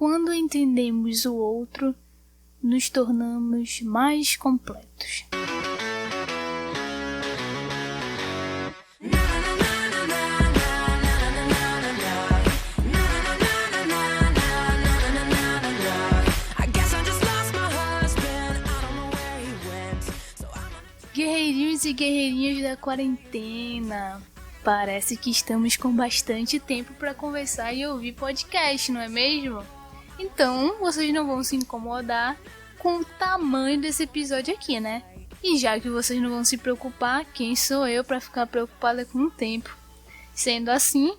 quando entendemos o outro, nos tornamos mais completos. Guerreirinhos e guerreirinhas da quarentena, parece que estamos com bastante tempo para conversar e ouvir podcast, não é mesmo? Então, vocês não vão se incomodar com o tamanho desse episódio aqui, né? E já que vocês não vão se preocupar, quem sou eu para ficar preocupada com o tempo? Sendo assim,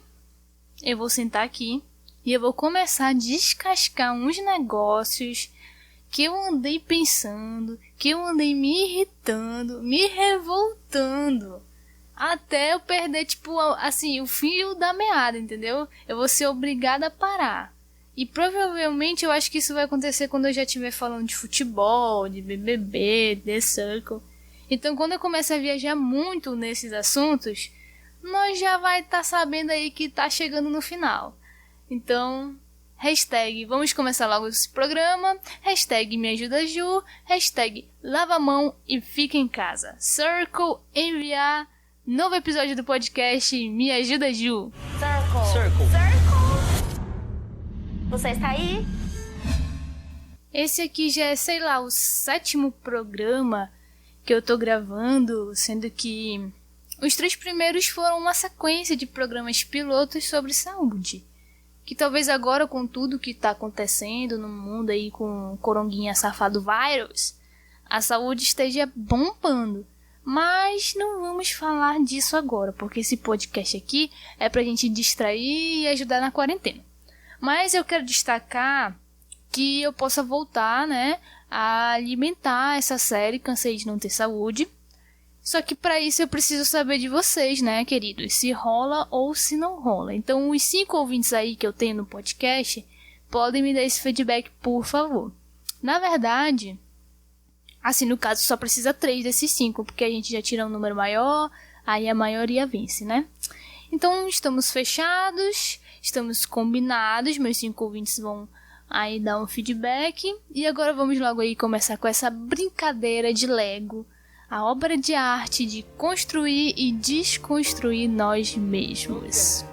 eu vou sentar aqui e eu vou começar a descascar uns negócios que eu andei pensando, que eu andei me irritando, me revoltando, até eu perder, assim, o fio da meada, entendeu? Eu vou ser obrigada a parar. E provavelmente eu acho que isso vai acontecer quando eu já estiver falando de futebol, de BBB, The Circle. Então, quando eu começar a viajar muito nesses assuntos, nós já vai estar sabendo aí que tá chegando no final. Então, hashtag vamos começar logo esse programa, hashtag me ajuda Ju, hashtag lava a mão e fica em casa. Circle enviar novo episódio do podcast Me Ajuda Ju. Circle. Você está aí? Esse aqui já é, sei lá, o 7º programa que eu tô gravando, sendo que os 3 primeiros foram uma sequência de programas pilotos sobre saúde. Que talvez agora, com tudo que tá acontecendo no mundo aí com o coronguinha safado vírus, a saúde esteja bombando. Mas não vamos falar disso agora, porque esse podcast aqui é pra gente distrair e ajudar na quarentena. Mas eu quero destacar que eu possa voltar, né, a alimentar essa série Cansei de Não Ter Saúde. Só que para isso eu preciso saber de vocês, né, queridos, se rola ou se não rola. Então, os 5 ouvintes aí que eu tenho no podcast podem me dar esse feedback, por favor. Na verdade, assim, no caso, só precisa 3 desses 5, porque a gente já tira um número maior, aí a maioria vence, né? Então, estamos fechados, estamos combinados, meus 5 ouvintes vão aí dar um feedback. E agora vamos logo aí começar com essa brincadeira de Lego, a obra de arte de construir e desconstruir nós mesmos.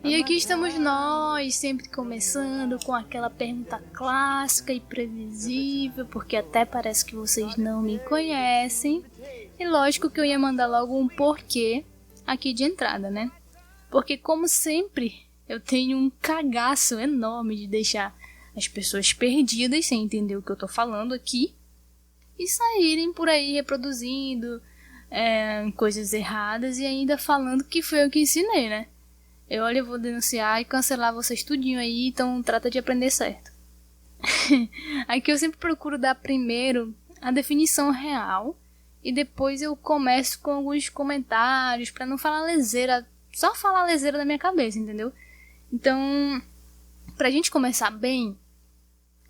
E aqui estamos nós, sempre começando com aquela pergunta clássica e previsível, porque até parece que vocês não me conhecem. E lógico que eu ia mandar logo um porquê aqui de entrada, né? Porque como sempre, eu tenho um cagaço enorme de deixar as pessoas perdidas sem entender o que eu tô falando aqui e saírem por aí reproduzindo coisas erradas e ainda falando que foi eu que ensinei, né? Eu vou denunciar e cancelar vocês tudinho aí, então trata de aprender certo. Aqui eu sempre procuro dar primeiro a definição real e depois eu começo com alguns comentários pra não falar leseira, só falar leseira da minha cabeça, entendeu? Então, pra gente começar bem,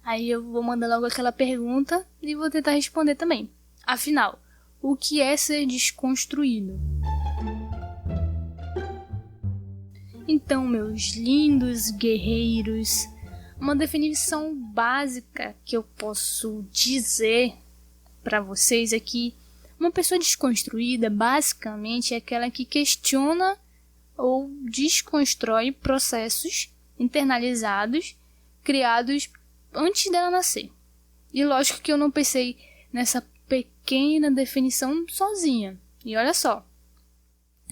aí eu vou mandar logo aquela pergunta e vou tentar responder também. Afinal, o que é ser desconstruído? Então, meus lindos guerreiros, uma definição básica que eu posso dizer para vocês é que uma pessoa desconstruída, basicamente, é aquela que questiona ou desconstrói processos internalizados, criados antes dela nascer. E lógico que eu não pensei nessa pequena definição sozinha. E olha só,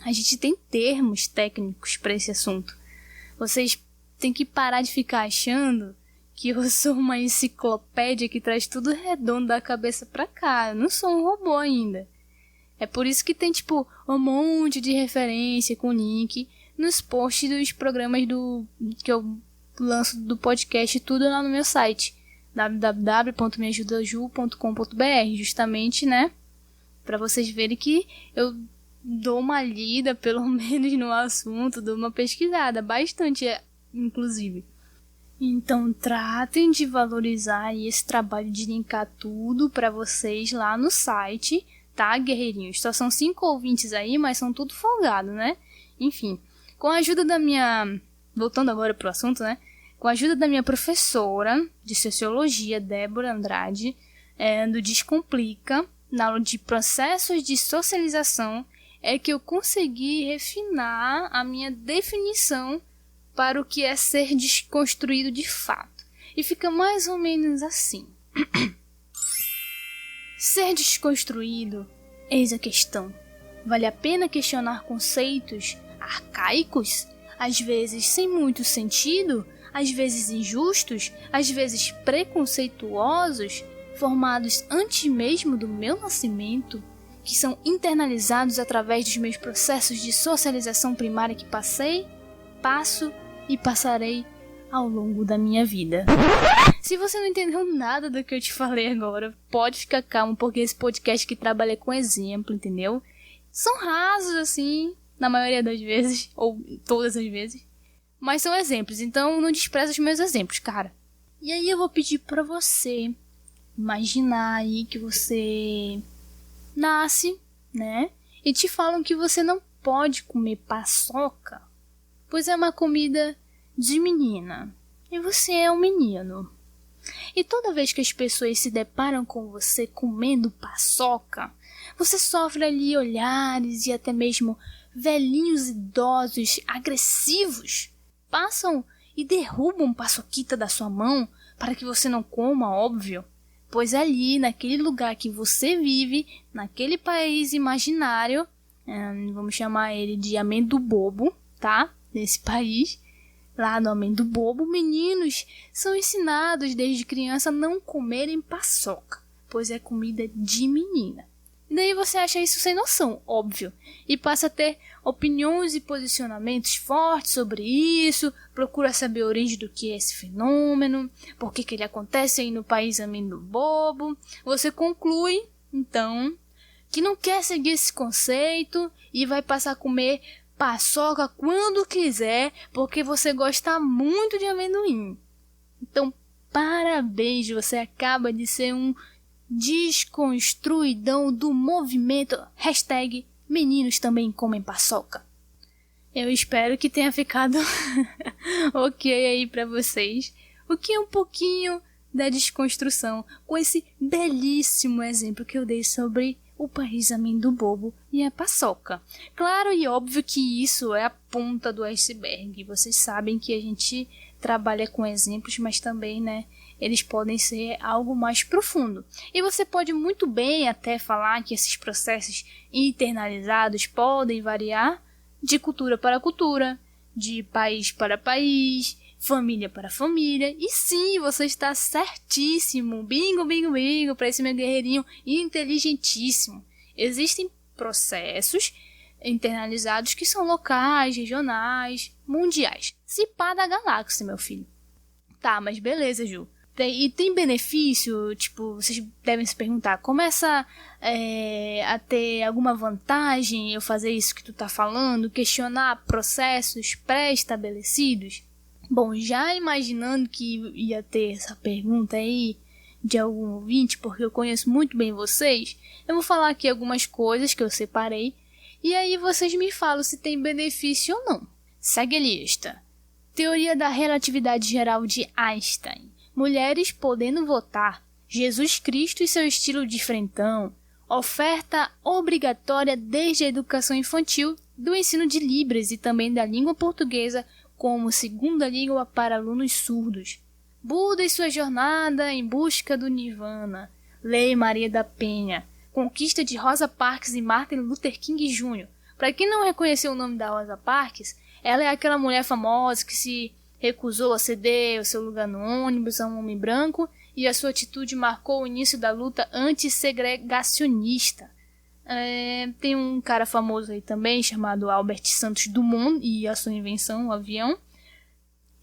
a gente tem termos técnicos para esse assunto. Vocês têm que parar de ficar achando que eu sou uma enciclopédia que traz tudo redondo da cabeça pra cá. Eu não sou um robô ainda. É por isso que tem, um monte de referência com link nos posts dos programas que eu lanço do podcast, tudo lá no meu site, www.meajudaju.com.br, justamente, né, pra vocês verem que eu dou uma lida, pelo menos no assunto, dou uma pesquisada, bastante, inclusive. Então tratem de valorizar esse trabalho de linkar tudo para vocês lá no site, tá, guerreirinhos? Só são 5 ouvintes aí, mas são tudo folgado, né? Enfim, com a ajuda da minha... Voltando agora pro assunto, né? Com a ajuda da minha professora de Sociologia, Débora Andrade, do Descomplica, na aula de Processos de Socialização, é que eu consegui refinar a minha definição para o que é ser desconstruído de fato. E fica mais ou menos assim. Ser desconstruído, eis a questão. Vale a pena questionar conceitos arcaicos, às vezes sem muito sentido, às vezes injustos, às vezes preconceituosos, formados antes mesmo do meu nascimento, que são internalizados através dos meus processos de socialização primária que passei, passo e passarei ao longo da minha vida. Se você não entendeu nada do que eu te falei agora, pode ficar calmo, porque esse podcast que trabalha com exemplo, entendeu? São rasos, assim, na maioria das vezes, ou todas as vezes, mas são exemplos, então não despreza os meus exemplos, cara. E aí eu vou pedir pra você imaginar aí que você nasce, né? E te falam que você não pode comer paçoca, pois é uma comida de menina. E você é um menino. E toda vez que as pessoas se deparam com você comendo paçoca, você sofre ali olhares e até mesmo velhinhos idosos agressivos passam e derrubam paçoquita da sua mão para que você não coma, óbvio. Pois ali, naquele lugar que você vive, naquele país imaginário, vamos chamar ele de Amendobobo, tá? Nesse país, lá no Amendobobo, meninos são ensinados desde criança a não comerem paçoca, pois é comida de menina. E daí você acha isso sem noção, óbvio, e passa a ter opiniões e posicionamentos fortes sobre isso, procura saber a origem do que é esse fenômeno, por que ele acontece aí no país Amendobobo. Você conclui, então, que não quer seguir esse conceito e vai passar a comer paçoca quando quiser, porque você gosta muito de amendoim. Então, parabéns, você acaba de ser um desconstruidão do movimento #meninos também comem paçoca. Eu espero que tenha ficado ok aí pra vocês, o que é um pouquinho da desconstrução, com esse belíssimo exemplo que eu dei sobre o país Amendobobo e a paçoca. Claro e óbvio que isso é a ponta do iceberg. Vocês sabem que a gente trabalha com exemplos, mas também, né, eles podem ser algo mais profundo. E você pode muito bem até falar que esses processos internalizados podem variar de cultura para cultura, de país para país, família para família. E sim, você está certíssimo. Bingo, bingo, bingo, para esse meu guerreirinho inteligentíssimo. Existem processos internalizados que são locais, regionais, mundiais. Se pá da galáxia, meu filho. Tá, mas beleza, Ju. E tem benefício? Tipo, vocês devem se perguntar, começa a ter alguma vantagem eu fazer isso que tu tá falando? Questionar processos pré-estabelecidos? Bom, já imaginando que ia ter essa pergunta aí de algum ouvinte, porque eu conheço muito bem vocês, eu vou falar aqui algumas coisas que eu separei, e aí vocês me falam se tem benefício ou não. Segue a lista. Teoria da relatividade geral de Einstein. Mulheres podendo votar. Jesus Cristo e seu estilo de frentão. Oferta obrigatória desde a educação infantil do ensino de Libras e também da língua portuguesa como segunda língua para alunos surdos. Buda e sua jornada em busca do Nirvana. Lei Maria da Penha. Conquista de Rosa Parks e Martin Luther King Jr. Para quem não reconheceu o nome da Rosa Parks, ela é aquela mulher famosa que se recusou a ceder o seu lugar no ônibus a um homem branco e a sua atitude marcou o início da luta antissegregacionista. Tem um cara famoso aí também chamado Albert Santos Dumont e a sua invenção, o avião.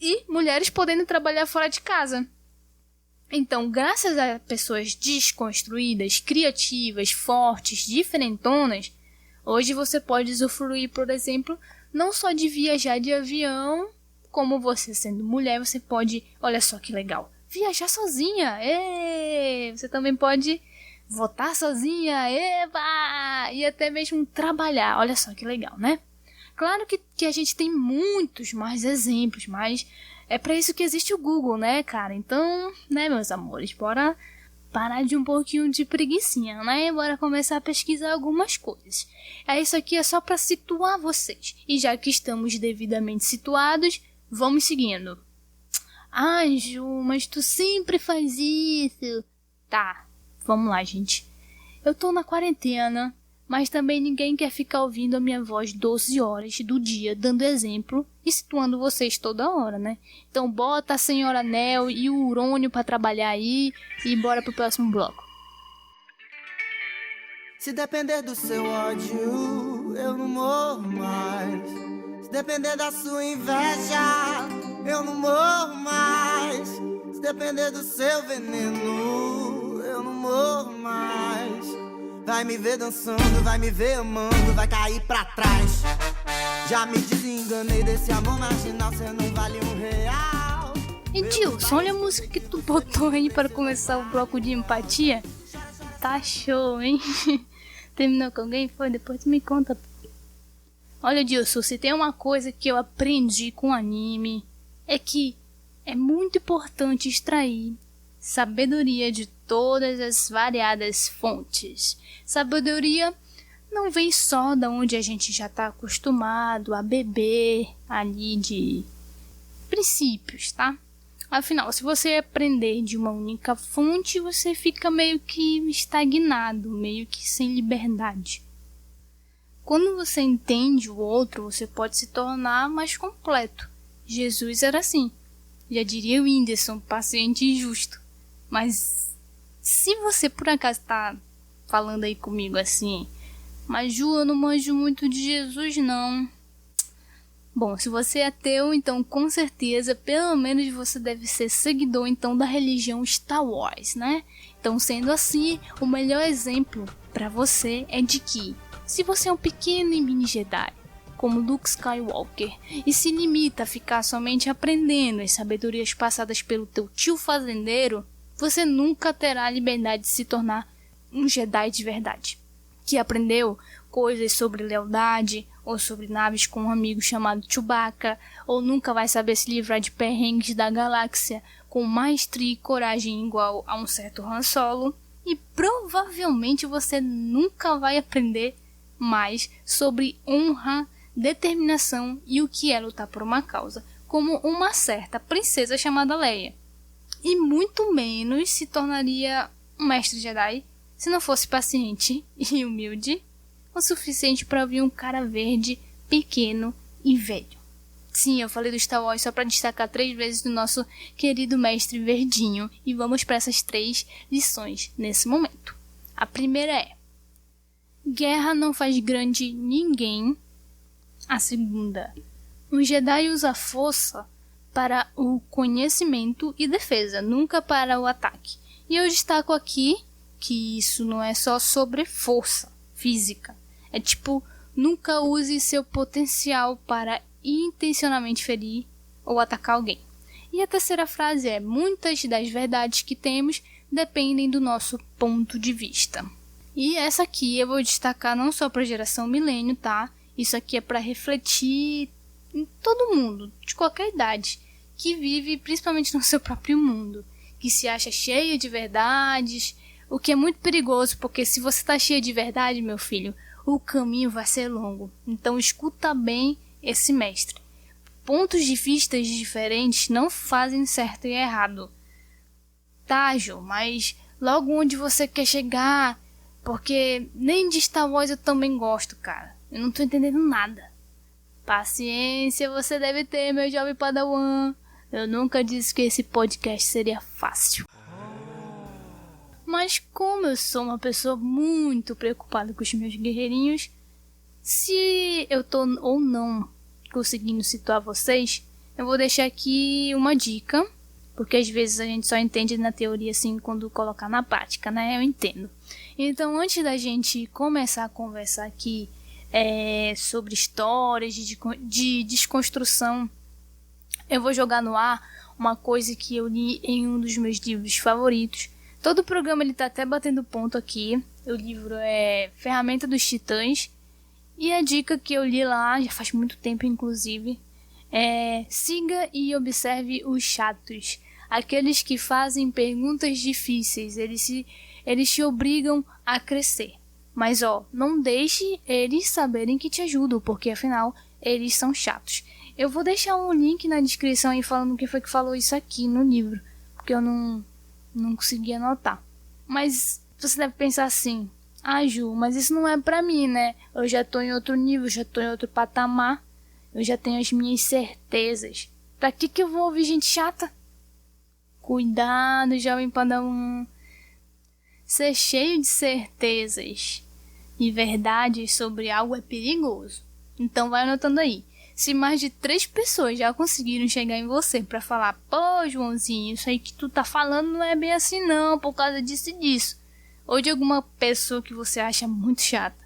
E mulheres podendo trabalhar fora de casa. Então, graças a pessoas desconstruídas, criativas, fortes, diferentonas, hoje você pode usufruir, por exemplo, não só de viajar de avião, como você sendo mulher, você pode, olha só que legal, viajar sozinha. Você também pode votar sozinha. E até mesmo trabalhar. Olha só que legal, né? Claro que a gente tem muitos mais exemplos, mas é para isso que existe o Google, né, cara? Então, né, meus amores, bora parar de um pouquinho de preguicinha, né? Bora começar a pesquisar algumas coisas. Isso aqui é só para situar vocês. E já que estamos devidamente situados, vamos seguindo. Ju, mas tu sempre faz isso. Tá, vamos lá, gente. Eu tô na quarentena, mas também ninguém quer ficar ouvindo a minha voz 12 horas do dia, dando exemplo e situando vocês toda hora, né? Então bota a senhora Nel e o Urônio pra trabalhar aí e bora pro próximo bloco. Se depender do seu ódio, eu não morro mais. Se depender da sua inveja, eu não morro mais. Se depender do seu veneno, eu não morro mais. Vai me ver dançando, vai me ver amando, vai cair pra trás. Já me desenganei desse amor marginal, cê não vale R$1. E Dilson, olha a música que tu botou aí para começar o bloco de empatia. Tá show, hein? Terminou com alguém? Foi? Depois tu me conta. Olha, Dilson, se tem uma coisa que eu aprendi com anime, é que é muito importante extrair sabedoria de todas as variadas fontes. Sabedoria não vem só da onde a gente já está acostumado a beber ali de princípios, tá? Afinal, se você aprender de uma única fonte, você fica meio que estagnado, meio que sem liberdade. Quando você entende o outro, você pode se tornar mais completo. Jesus era assim. Já diria o Whindersson, paciente e justo. Mas se você por acaso está falando aí comigo assim, mas Ju, eu não manjo muito de Jesus não. Bom, se você é ateu, então com certeza, pelo menos você deve ser seguidor então da religião Star Wars, né? Então, sendo assim, o melhor exemplo para você é de que, se você é um pequeno e mini Jedi, como Luke Skywalker, e se limita a ficar somente aprendendo as sabedorias passadas pelo teu tio fazendeiro, você nunca terá a liberdade de se tornar um Jedi de verdade, que aprendeu coisas sobre lealdade, ou sobre naves com um amigo chamado Chewbacca, ou nunca vai saber se livrar de perrengues da galáxia com maestria e coragem igual a um certo Han Solo, e provavelmente você nunca vai aprender mais sobre honra, determinação e o que é lutar por uma causa, como uma certa princesa chamada Leia. E muito menos se tornaria um mestre Jedi se não fosse paciente e humilde o suficiente para ouvir um cara verde, pequeno e velho. Sim, eu falei do Star Wars só para destacar 3 vezes do nosso querido mestre verdinho, e vamos para essas 3 lições nesse momento. A primeira é: guerra não faz grande ninguém. A segunda: um Jedi usa a força para o conhecimento e defesa, nunca para o ataque. E eu destaco aqui que isso não é só sobre força física. É tipo, nunca use seu potencial para intencionalmente ferir ou atacar alguém. E a terceira frase é: muitas das verdades que temos dependem do nosso ponto de vista. E essa aqui eu vou destacar não só para a geração milênio, tá? Isso aqui é para refletir em todo mundo, de qualquer idade, que vive principalmente no seu próprio mundo, que se acha cheio de verdades, o que é muito perigoso, porque se você está cheio de verdade, meu filho, o caminho vai ser longo. Então escuta bem esse mestre. Pontos de vista diferentes não fazem certo e errado. Tá, Jô, mas logo onde você quer chegar? Porque nem de Star Wars eu também gosto, cara. Eu não tô entendendo nada. Paciência você deve ter, meu jovem padawan. Eu nunca disse que esse podcast seria fácil. Mas como eu sou uma pessoa muito preocupada com os meus guerreirinhos, se eu tô ou não conseguindo situar vocês, eu vou deixar aqui uma dica, porque às vezes a gente só entende na teoria assim quando colocar na prática, né? Eu entendo. Então, antes da gente começar a conversar aqui sobre histórias de desconstrução, Eu vou jogar no ar uma coisa que eu li em um dos meus livros favoritos. Todo o programa ele tá até batendo ponto aqui. O livro é Ferramenta dos Titãs. E a dica que eu li lá, já faz muito tempo inclusive, é: siga e observe os chatos. Aqueles que fazem perguntas difíceis, eles te obrigam a crescer. Mas não deixe eles saberem que te ajudam, porque afinal eles são chatos. Eu vou deixar um link na descrição aí falando quem foi que falou isso aqui no livro, porque eu não consegui anotar. Mas você deve pensar assim: Ju, mas isso não é pra mim, né? Eu já tô em outro nível, já tô em outro patamar, eu já tenho as minhas certezas. Pra que eu vou ouvir gente chata? Cuidado, jovem Padawan. Ser cheio de certezas e verdades sobre algo é perigoso. Então vai anotando aí. Se mais de 3 pessoas já conseguiram chegar em você pra falar: pô, Joãozinho, isso aí que tu tá falando não é bem assim não, por causa disso e disso. Ou de alguma pessoa que você acha muito chata,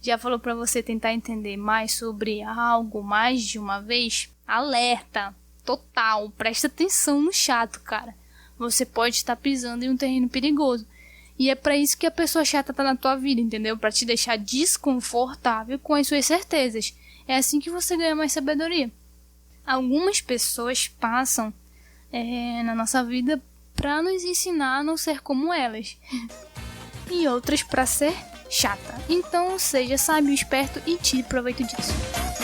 já falou pra você tentar entender mais sobre algo mais de uma vez, alerta total, presta atenção no chato, cara. Você pode estar pisando em um terreno perigoso. E é pra isso que a pessoa chata tá na tua vida, entendeu? Pra te deixar desconfortável com as suas certezas. É assim que você ganha mais sabedoria. Algumas pessoas passam na nossa vida pra nos ensinar a não ser como elas. E outras pra ser chata. Então seja sábio, esperto e tire proveito disso.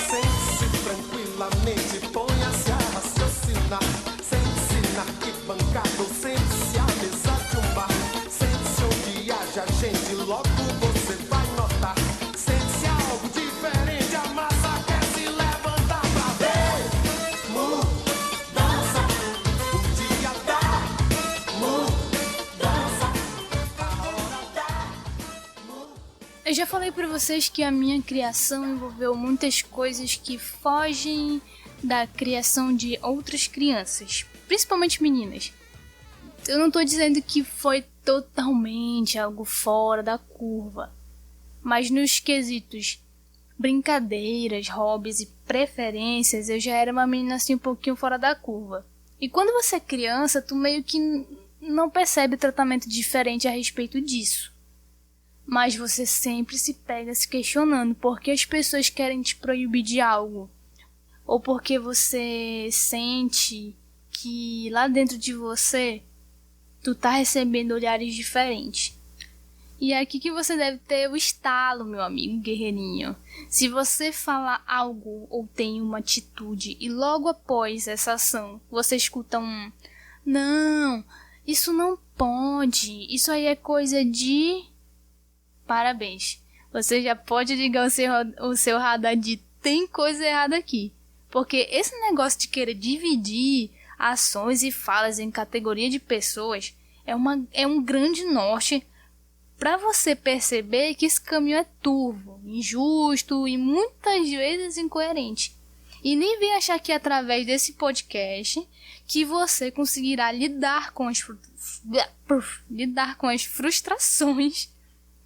Sente-se tranquilamente, ponha-se a raciocinar. Sente-se na arquibancada, sente-se à mesa de um bar. Sente-se onde haja gente, logo você vai notar. Sente-se algo diferente, a massa quer se levantar pra ver. Mudança, o dia dá. Mudança, a hora dá. Eu já falei pra vocês que a minha criação envolveu muitas coisas que fogem da criação de outras crianças, principalmente meninas. Eu não tô dizendo que foi totalmente algo fora da curva, mas nos quesitos brincadeiras, hobbies e preferências, eu já era uma menina assim um pouquinho fora da curva. E quando você é criança, tu meio que não percebe tratamento diferente a respeito disso. Mas você sempre se pega se questionando por que as pessoas querem te proibir de algo. Ou porque você sente que lá dentro de você tu tá recebendo olhares diferentes. E é aqui que você deve ter o estalo, meu amigo guerreirinho. Se você falar algo ou tem uma atitude e logo após essa ação você escuta um: não, isso não pode, isso aí é coisa de... Parabéns, você já pode ligar o seu radar de tem coisa errada aqui. Porque esse negócio de querer dividir ações e falas em categoria de pessoas é um grande norte para você perceber que esse caminho é turvo, injusto e muitas vezes incoerente. E nem vem achar que é através desse podcast que você conseguirá lidar com as frustrações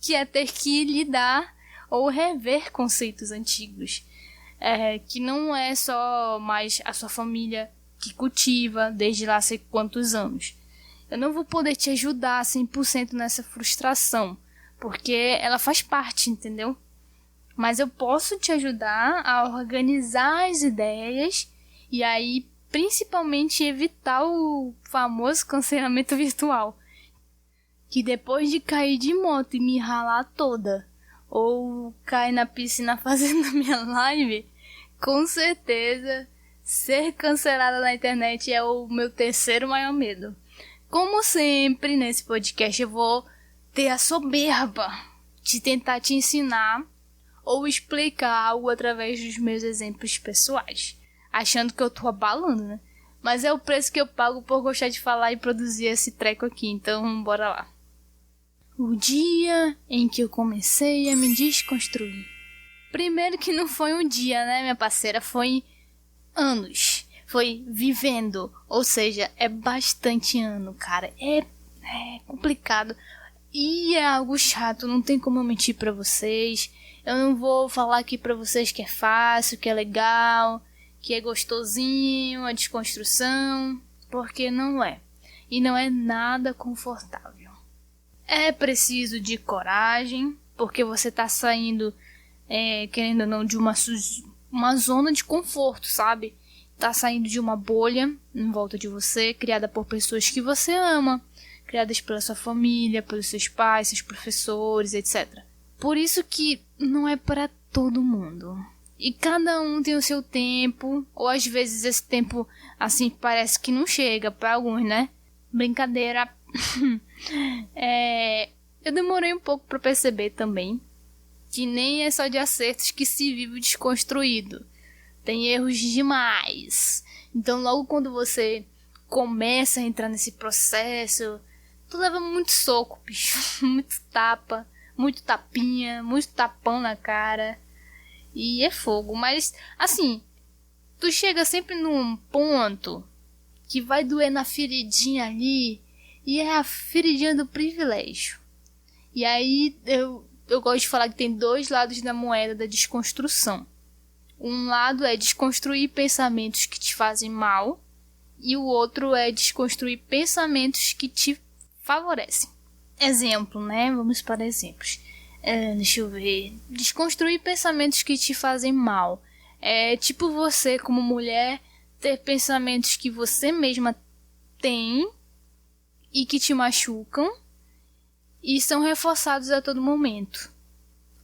que é ter que lidar ou rever conceitos antigos. Que não é só mais a sua família que cultiva desde lá sei quantos anos. Eu não vou poder te ajudar 100% nessa frustração, porque ela faz parte, entendeu? Mas eu posso te ajudar a organizar as ideias e aí principalmente evitar o famoso cancelamento virtual. Que depois de cair de moto e me ralar toda, ou cair na piscina fazendo a minha live, com certeza ser cancelada na internet é o meu terceiro maior medo. Como sempre, nesse podcast eu vou ter a soberba de tentar te ensinar ou explicar algo através dos meus exemplos pessoais, achando que eu tô abalando, né? Mas é o preço que eu pago por gostar de falar e produzir esse treco aqui, então bora lá. O dia em que eu comecei a me desconstruir. Primeiro que não foi um dia, né, minha parceira? Foi anos. Foi vivendo. Ou seja, é bastante ano, cara. É complicado. E é algo chato. Não tem como eu mentir pra vocês. Eu não vou falar aqui pra vocês que é fácil, que é legal, que é gostosinho, a desconstrução, porque não é. E não é nada confortável. É preciso de coragem, porque você tá saindo, querendo ou não, de uma zona de conforto, sabe? Tá saindo de uma bolha em volta de você, criada por pessoas que você ama, criadas pela sua família, pelos seus pais, seus professores, etc. Por isso que não é para todo mundo. E cada um tem o seu tempo, ou às vezes esse tempo, assim, parece que não chega para alguns, né? Brincadeira. Eu demorei um pouco para perceber também que nem é só de acertos que se vive desconstruído. Tem erros demais. Então logo quando você começa a entrar nesse processo, tu leva muito soco, bicho. Muito tapa, muito tapinha, muito tapão na cara. E é fogo. Mas, assim, tu chega sempre num ponto que vai doer na feridinha ali. E é a feridinha do privilégio. E aí eu gosto de falar que tem dois lados da moeda da desconstrução. Um lado é desconstruir pensamentos que te fazem mal. E o outro é desconstruir pensamentos que te favorecem. Exemplo, né? Vamos para exemplos. Deixa eu ver. Desconstruir pensamentos que te fazem mal. É tipo você, como mulher, ter pensamentos que você mesma tem e que te machucam e são reforçados a todo momento.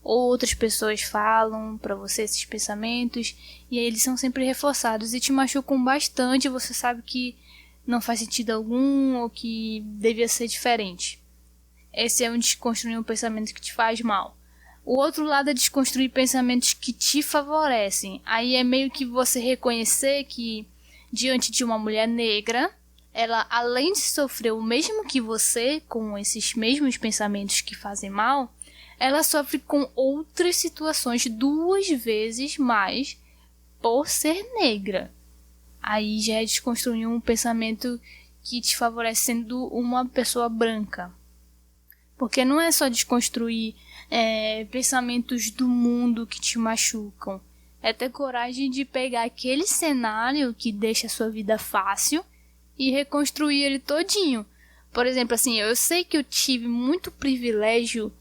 Ou outras pessoas falam pra você esses pensamentos e aí eles são sempre reforçados e te machucam bastante. Você sabe que não faz sentido algum ou que devia ser diferente. Esse é um desconstruir um pensamento que te faz mal. O outro lado é desconstruir pensamentos que te favorecem. Aí é meio que você reconhecer que diante de uma mulher negra, ela, além de sofrer o mesmo que você, com esses mesmos pensamentos que fazem mal, ela sofre com outras situações 2 vezes mais por ser negra. Aí já é desconstruir um pensamento que te favorece sendo uma pessoa branca. Porque não é só desconstruir pensamentos do mundo que te machucam. É ter coragem de pegar aquele cenário que deixa a sua vida fácil e reconstruir ele todinho. Por exemplo, assim, eu sei que eu tive muito privilégio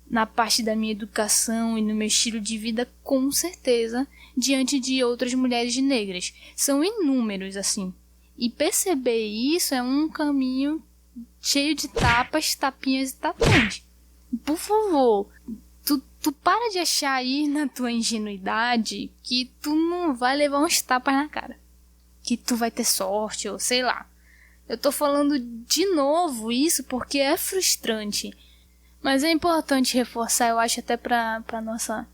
na parte da minha educação e no meu estilo de vida, com certeza, diante de outras mulheres negras. São inúmeros, assim. E perceber isso é um caminho cheio de tapas, tapinhas e tapões. Por favor, tu para de achar aí na tua ingenuidade que tu não vai levar uns tapas na cara. Que tu vai ter sorte, ou sei lá. Eu tô falando de novo isso porque é frustrante. Mas é importante reforçar, eu acho, até pra nossa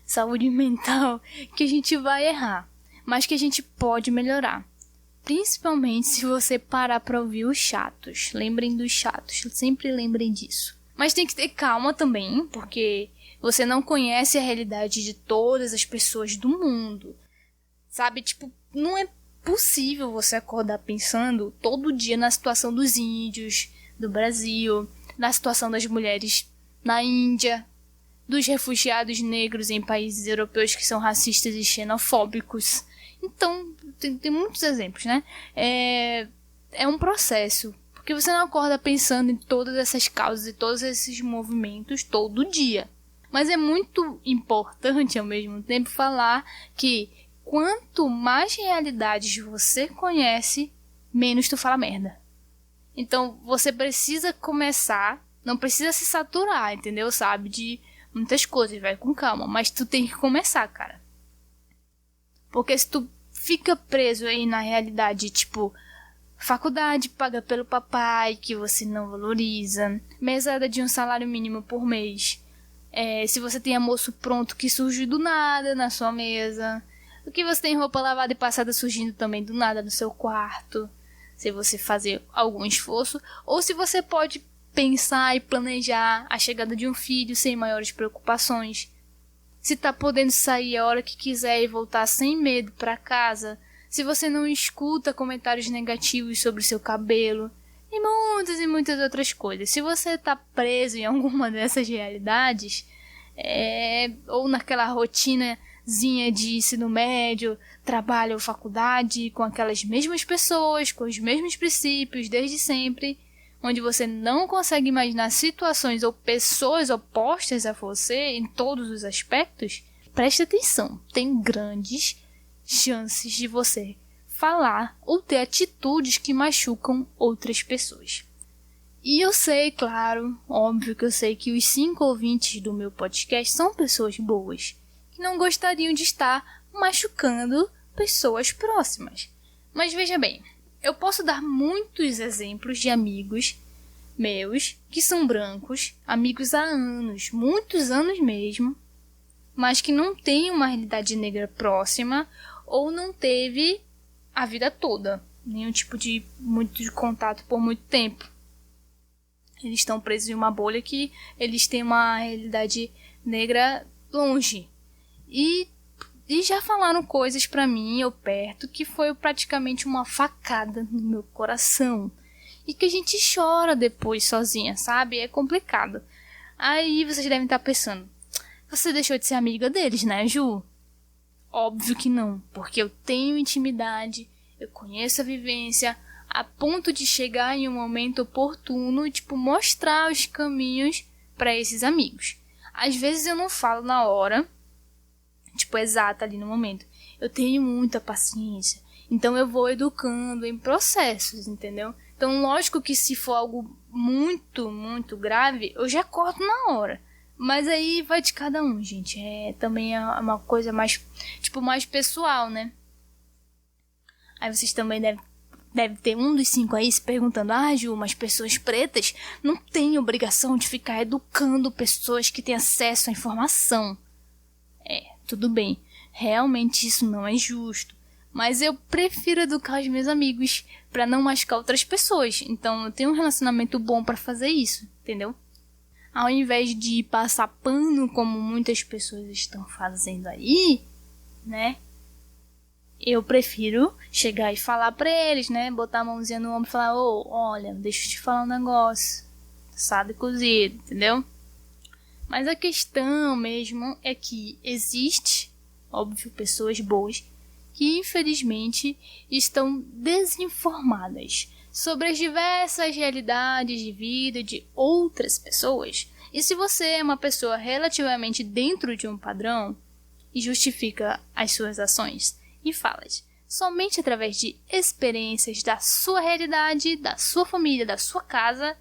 saúde mental, que a gente vai errar. Mas que a gente pode melhorar. Principalmente se você parar pra ouvir os chatos. Lembrem dos chatos, sempre lembrem disso. Mas tem que ter calma também, porque você não conhece a realidade de todas as pessoas do mundo. Sabe, tipo, não é possível você acordar pensando todo dia na situação dos índios, do Brasil, na situação das mulheres na Índia, dos refugiados negros em países europeus que são racistas e xenofóbicos. Então, tem muitos exemplos, né? É um processo, porque você não acorda pensando em todas essas causas e todos esses movimentos todo dia. Mas é muito importante, ao mesmo tempo, falar que quanto mais realidades você conhece, menos tu fala merda. Então, você precisa começar, não precisa se saturar, entendeu? Sabe, de muitas coisas, vai com calma, mas tu tem que começar, cara. Porque se tu fica preso aí na realidade, tipo, faculdade paga pelo papai, que você não valoriza, mesada de um salário mínimo por mês, se você tem almoço pronto que surge do nada na sua mesa, o que você tem roupa lavada e passada surgindo também do nada no seu quarto, se você fazer algum esforço, ou se você pode pensar e planejar a chegada de um filho sem maiores preocupações, se tá podendo sair a hora que quiser e voltar sem medo para casa, se você não escuta comentários negativos sobre seu cabelo, e muitas outras coisas. Se você tá preso em alguma dessas realidades, ou naquela rotina escolinhazinha de ensino médio, trabalho ou faculdade, com aquelas mesmas pessoas, com os mesmos princípios desde sempre, onde você não consegue imaginar situações ou pessoas opostas a você em todos os aspectos, preste atenção, tem grandes chances de você falar ou ter atitudes que machucam outras pessoas. E eu sei, claro, óbvio que eu sei que os 5 ouvintes do meu podcast são pessoas boas, que não gostariam de estar machucando pessoas próximas. Mas veja bem, eu posso dar muitos exemplos de amigos meus que são brancos, amigos há anos, muitos anos mesmo, mas que não têm uma realidade negra próxima ou não teve a vida toda, nenhum tipo de contato por muito tempo. Eles estão presos em uma bolha que eles têm uma realidade negra longe. E já falaram coisas pra mim, eu perto, que foi praticamente uma facada no meu coração. E que a gente chora depois sozinha, sabe? É complicado. Aí vocês devem estar pensando, você deixou de ser amiga deles, né, Ju? Óbvio que não, porque eu tenho intimidade, eu conheço a vivência, a ponto de chegar em um momento oportuno e, mostrar os caminhos para esses amigos. Às vezes eu não falo na hora, exata ali no momento. Eu tenho muita paciência, então eu vou educando em processos, entendeu? Então, lógico que se for algo muito, muito grave, eu já corto na hora. Mas aí vai de cada um, gente. Também é uma coisa mais, mais pessoal, né? Aí vocês também devem ter um dos 5 aí se perguntando, Ju, mas pessoas pretas não têm obrigação de ficar educando pessoas que têm acesso à informação. Tudo bem. Realmente isso não é justo. Mas eu prefiro educar os meus amigos para não machucar outras pessoas. Então eu tenho um relacionamento bom para fazer isso, entendeu? Ao invés de passar pano como muitas pessoas estão fazendo aí, né? Eu prefiro chegar e falar pra eles, né? Botar a mãozinha no ombro e falar, olha, deixa eu te falar um negócio. Assado e cozido, entendeu? Mas a questão mesmo é que existe, óbvio, pessoas boas que infelizmente estão desinformadas sobre as diversas realidades de vida de outras pessoas. E se você é uma pessoa relativamente dentro de um padrão e justifica as suas ações e falas somente através de experiências da sua realidade, da sua família, da sua casa,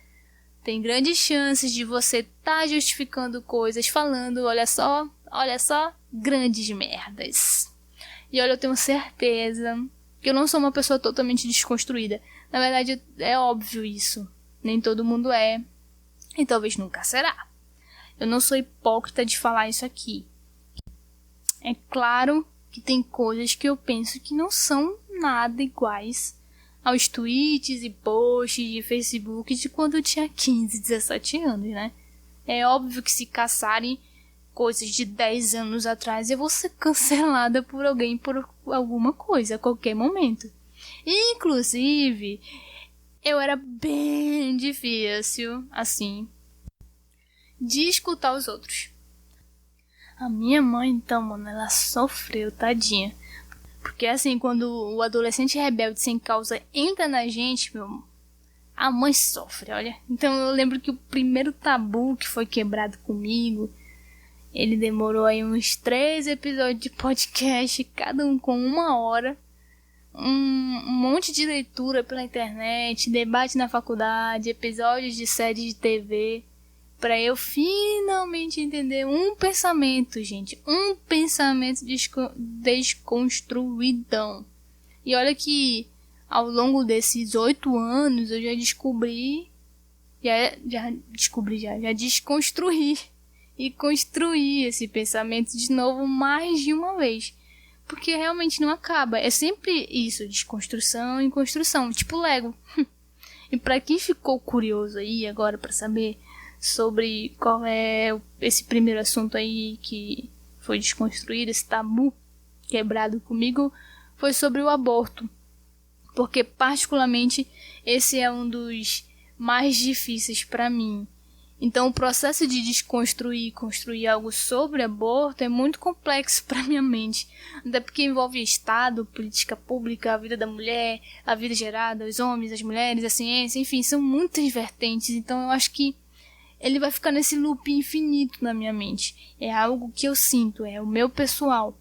tem grandes chances de você estar justificando coisas falando, olha só, grandes merdas. E olha, eu tenho certeza que eu não sou uma pessoa totalmente desconstruída. Na verdade, é óbvio isso. Nem todo mundo é. E talvez nunca será. Eu não sou hipócrita de falar isso aqui. É claro que tem coisas que eu penso que não são nada iguais aos tweets e posts de Facebook de quando eu tinha 15, 17 anos, né? É óbvio que se caçarem coisas de 10 anos atrás, eu vou ser cancelada por alguém por alguma coisa, a qualquer momento. Inclusive, eu era bem difícil, assim, de escutar os outros. A minha mãe, então, mano, ela sofreu, tadinha. Porque, assim, quando o adolescente rebelde sem causa entra na gente, a mãe sofre, olha. Então, eu lembro que o primeiro tabu que foi quebrado comigo, ele demorou aí uns 3 episódios de podcast, cada um com 1 hora. Um monte de leitura pela internet, debate na faculdade, episódios de séries de TV, para eu finalmente entender um pensamento, gente, um pensamento desconstruidão. E olha que ao longo desses 8 anos eu já descobri, já desconstruí e construí esse pensamento de novo mais de uma vez. Porque realmente não acaba. É sempre isso, desconstrução e construção, tipo Lego. E pra quem ficou curioso aí agora pra saber sobre qual é esse primeiro assunto aí que foi desconstruído, esse tabu quebrado comigo, foi sobre o aborto. Porque particularmente esse é um dos mais difíceis pra mim. Então o processo de desconstruir e construir algo sobre aborto é muito complexo para minha mente. Até porque envolve Estado, política pública, a vida da mulher, a vida gerada, os homens, as mulheres, a ciência, enfim, são muitas vertentes. Então eu acho que ele vai ficar nesse loop infinito na minha mente. É algo que eu sinto, é o meu pessoal.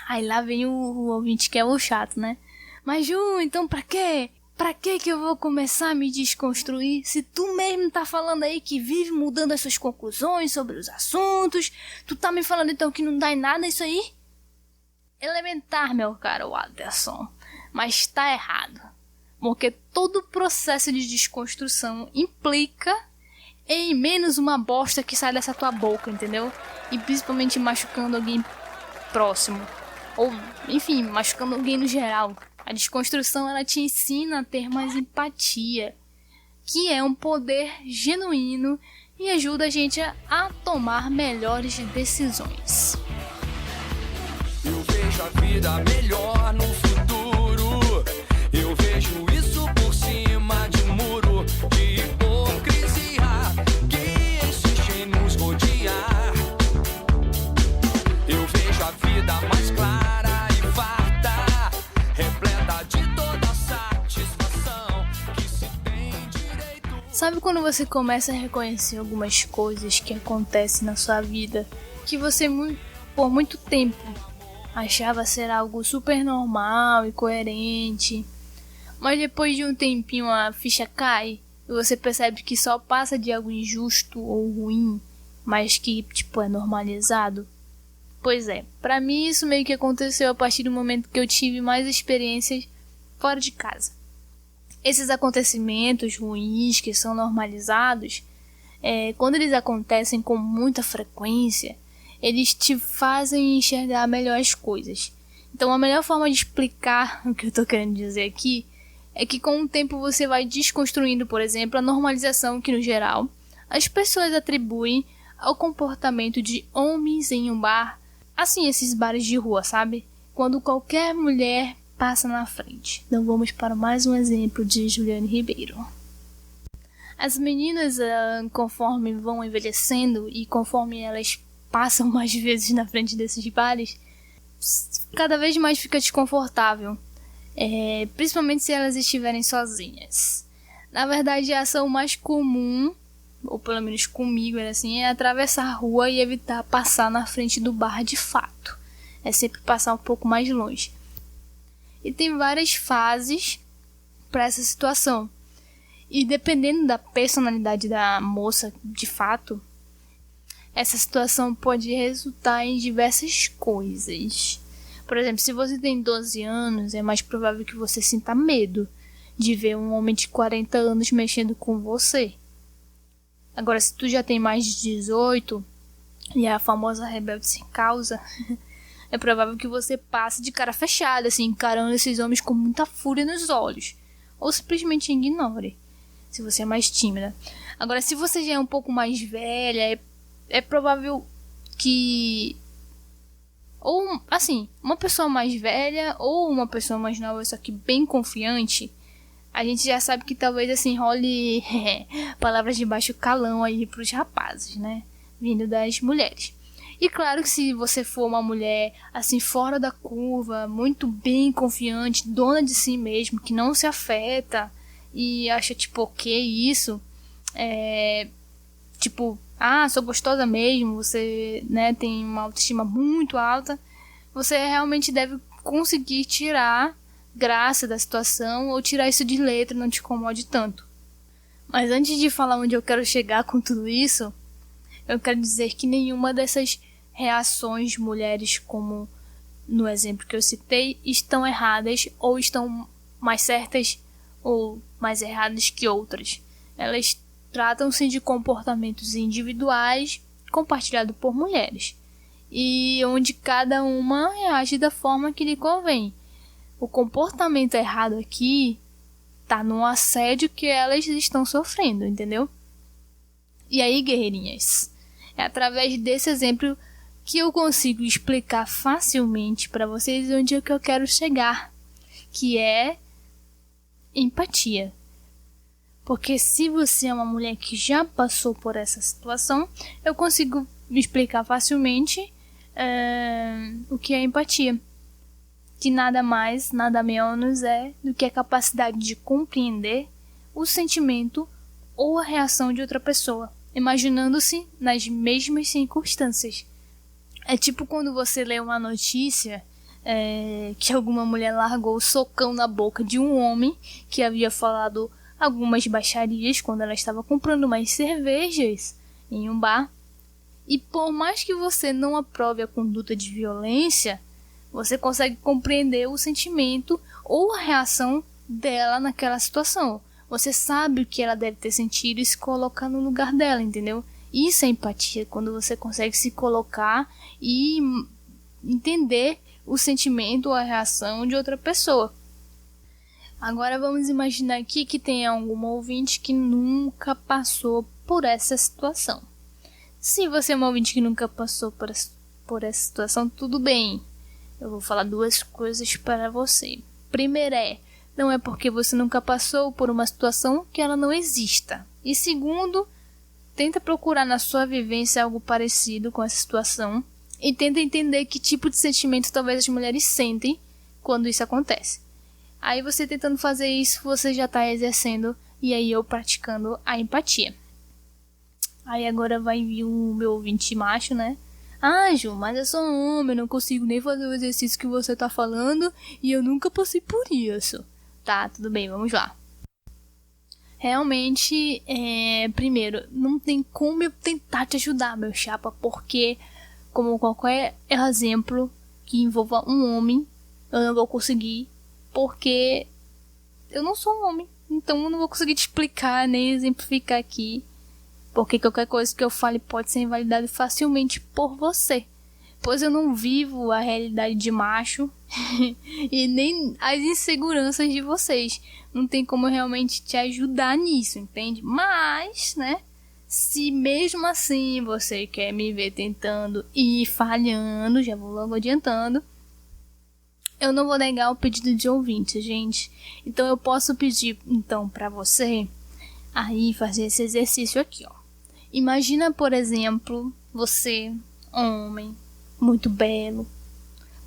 Aí lá vem o ouvinte que é o chato, né? Mas Ju, então pra quê? Pra que eu vou começar a me desconstruir se tu mesmo tá falando aí que vive mudando as suas conclusões sobre os assuntos? Tu tá me falando então que não dá em nada isso aí? Elementar, meu caro Aderson, mas tá errado. Porque todo o processo de desconstrução implica em menos uma bosta que sai dessa tua boca, entendeu? E principalmente machucando alguém próximo. Ou, enfim, machucando alguém no geral. A desconstrução, ela te ensina a ter mais empatia, que é um poder genuíno e ajuda a gente a tomar melhores decisões. Eu vejo a vida melhor no futuro. Eu vejo isso por cima de um muro de hipocrisia que insiste em nos rodear. Eu vejo a vida mais clara e farta, repleta de toda satisfação que se tem direito. Sabe quando você começa a reconhecer algumas coisas que acontecem na sua vida que você por muito tempo achava ser algo super normal e coerente, mas depois de um tempinho a ficha cai e você percebe que só passa de algo injusto ou ruim, mas que é normalizado? Pois é, pra mim isso meio que aconteceu a partir do momento que eu tive mais experiências fora de casa. Esses acontecimentos ruins que são normalizados, quando eles acontecem com muita frequência, eles te fazem enxergar melhor as coisas. Então a melhor forma de explicar o que eu tô querendo dizer aqui é que com o tempo você vai desconstruindo, por exemplo, a normalização que no geral as pessoas atribuem ao comportamento de homens em um bar. Assim, esses bares de rua, sabe? Quando qualquer mulher passa na frente. Então vamos para mais um exemplo de Juliane Ribeiro. As meninas, conforme vão envelhecendo e conforme elas passam mais vezes na frente desses bares, cada vez mais fica desconfortável. Principalmente se elas estiverem sozinhas. Na verdade, a ação mais comum, ou pelo menos comigo era assim, é atravessar a rua e evitar passar na frente do bar de fato. É sempre passar um pouco mais longe. E tem várias fases para essa situação. E dependendo da personalidade da moça de fato, essa situação pode resultar em diversas coisas. Por exemplo, se você tem 12 anos, é mais provável que você sinta medo de ver um homem de 40 anos mexendo com você. Agora, se tu já tem mais de 18 e é a famosa rebelde sem causa, é provável que você passe de cara fechada, assim, encarando esses homens com muita fúria nos olhos. Ou simplesmente ignore, se você é mais tímida. Agora, se você já é um pouco mais velha, é provável que... Ou, assim, uma pessoa mais velha ou uma pessoa mais nova, só que bem confiante, a gente já sabe que talvez, assim, role palavras de baixo calão aí pros rapazes, né? Vindo das mulheres. E claro que se você for uma mulher, assim, fora da curva, muito bem confiante, dona de si mesmo, que não se afeta e acha, que isso? Sou gostosa mesmo, você, né, tem uma autoestima muito alta, você realmente deve conseguir tirar graça da situação ou tirar isso de letra, não te incomode tanto. Mas antes de falar onde eu quero chegar com tudo isso, eu quero dizer que nenhuma dessas reações de mulheres, como no exemplo que eu citei, estão erradas ou estão mais certas ou mais erradas que outras. Elas tratam-se de comportamentos individuais compartilhados por mulheres e onde cada uma reage da forma que lhe convém. O comportamento errado aqui tá no assédio que elas estão sofrendo, entendeu? E aí, guerreirinhas, é através desse exemplo que eu consigo explicar facilmente para vocês onde é que eu quero chegar, que é empatia. Porque se você é uma mulher que já passou por essa situação, eu consigo explicar facilmente o que é empatia. Que nada mais, nada menos é do que a capacidade de compreender o sentimento ou a reação de outra pessoa, imaginando-se nas mesmas circunstâncias. É tipo quando você lê uma notícia que alguma mulher largou o socão na boca de um homem que havia falado algumas baixarias quando ela estava comprando mais cervejas em um bar. E por mais que você não aprove a conduta de violência, você consegue compreender o sentimento ou a reação dela naquela situação. Você sabe o que ela deve ter sentido e se colocar no lugar dela, entendeu? Isso é empatia, quando você consegue se colocar e entender o sentimento ou a reação de outra pessoa. Agora vamos imaginar aqui que tem algum ouvinte que nunca passou por essa situação. Se você é um ouvinte que nunca passou por essa situação, tudo bem. Eu vou falar duas coisas para você. Primeiro não é porque você nunca passou por uma situação que ela não exista. E segundo, tenta procurar na sua vivência algo parecido com essa situação e tenta entender que tipo de sentimento talvez as mulheres sentem quando isso acontece. Aí você tentando fazer isso, você já está exercendo e aí eu praticando a empatia. Aí agora vai vir o meu ouvinte macho, né? Ah, Ju, mas eu sou um homem, eu não consigo nem fazer o exercício que você tá falando e eu nunca passei por isso. Tá, tudo bem, vamos lá. Realmente, primeiro, não tem como eu tentar te ajudar, meu chapa, porque, como qualquer exemplo que envolva um homem, eu não vou conseguir, porque eu não sou um homem. Então eu não vou conseguir te explicar, nem exemplificar aqui, porque qualquer coisa que eu fale pode ser invalidada facilmente por você. Pois eu não vivo a realidade de macho e nem as inseguranças de vocês. Não tem como eu realmente te ajudar nisso, entende? Mas, né, se mesmo assim você quer me ver tentando e falhando, já vou logo adiantando, eu não vou negar o pedido de ouvinte, gente. Então eu posso pedir, então, pra você aí fazer esse exercício aqui, ó. Imagina, por exemplo, você, homem, muito belo,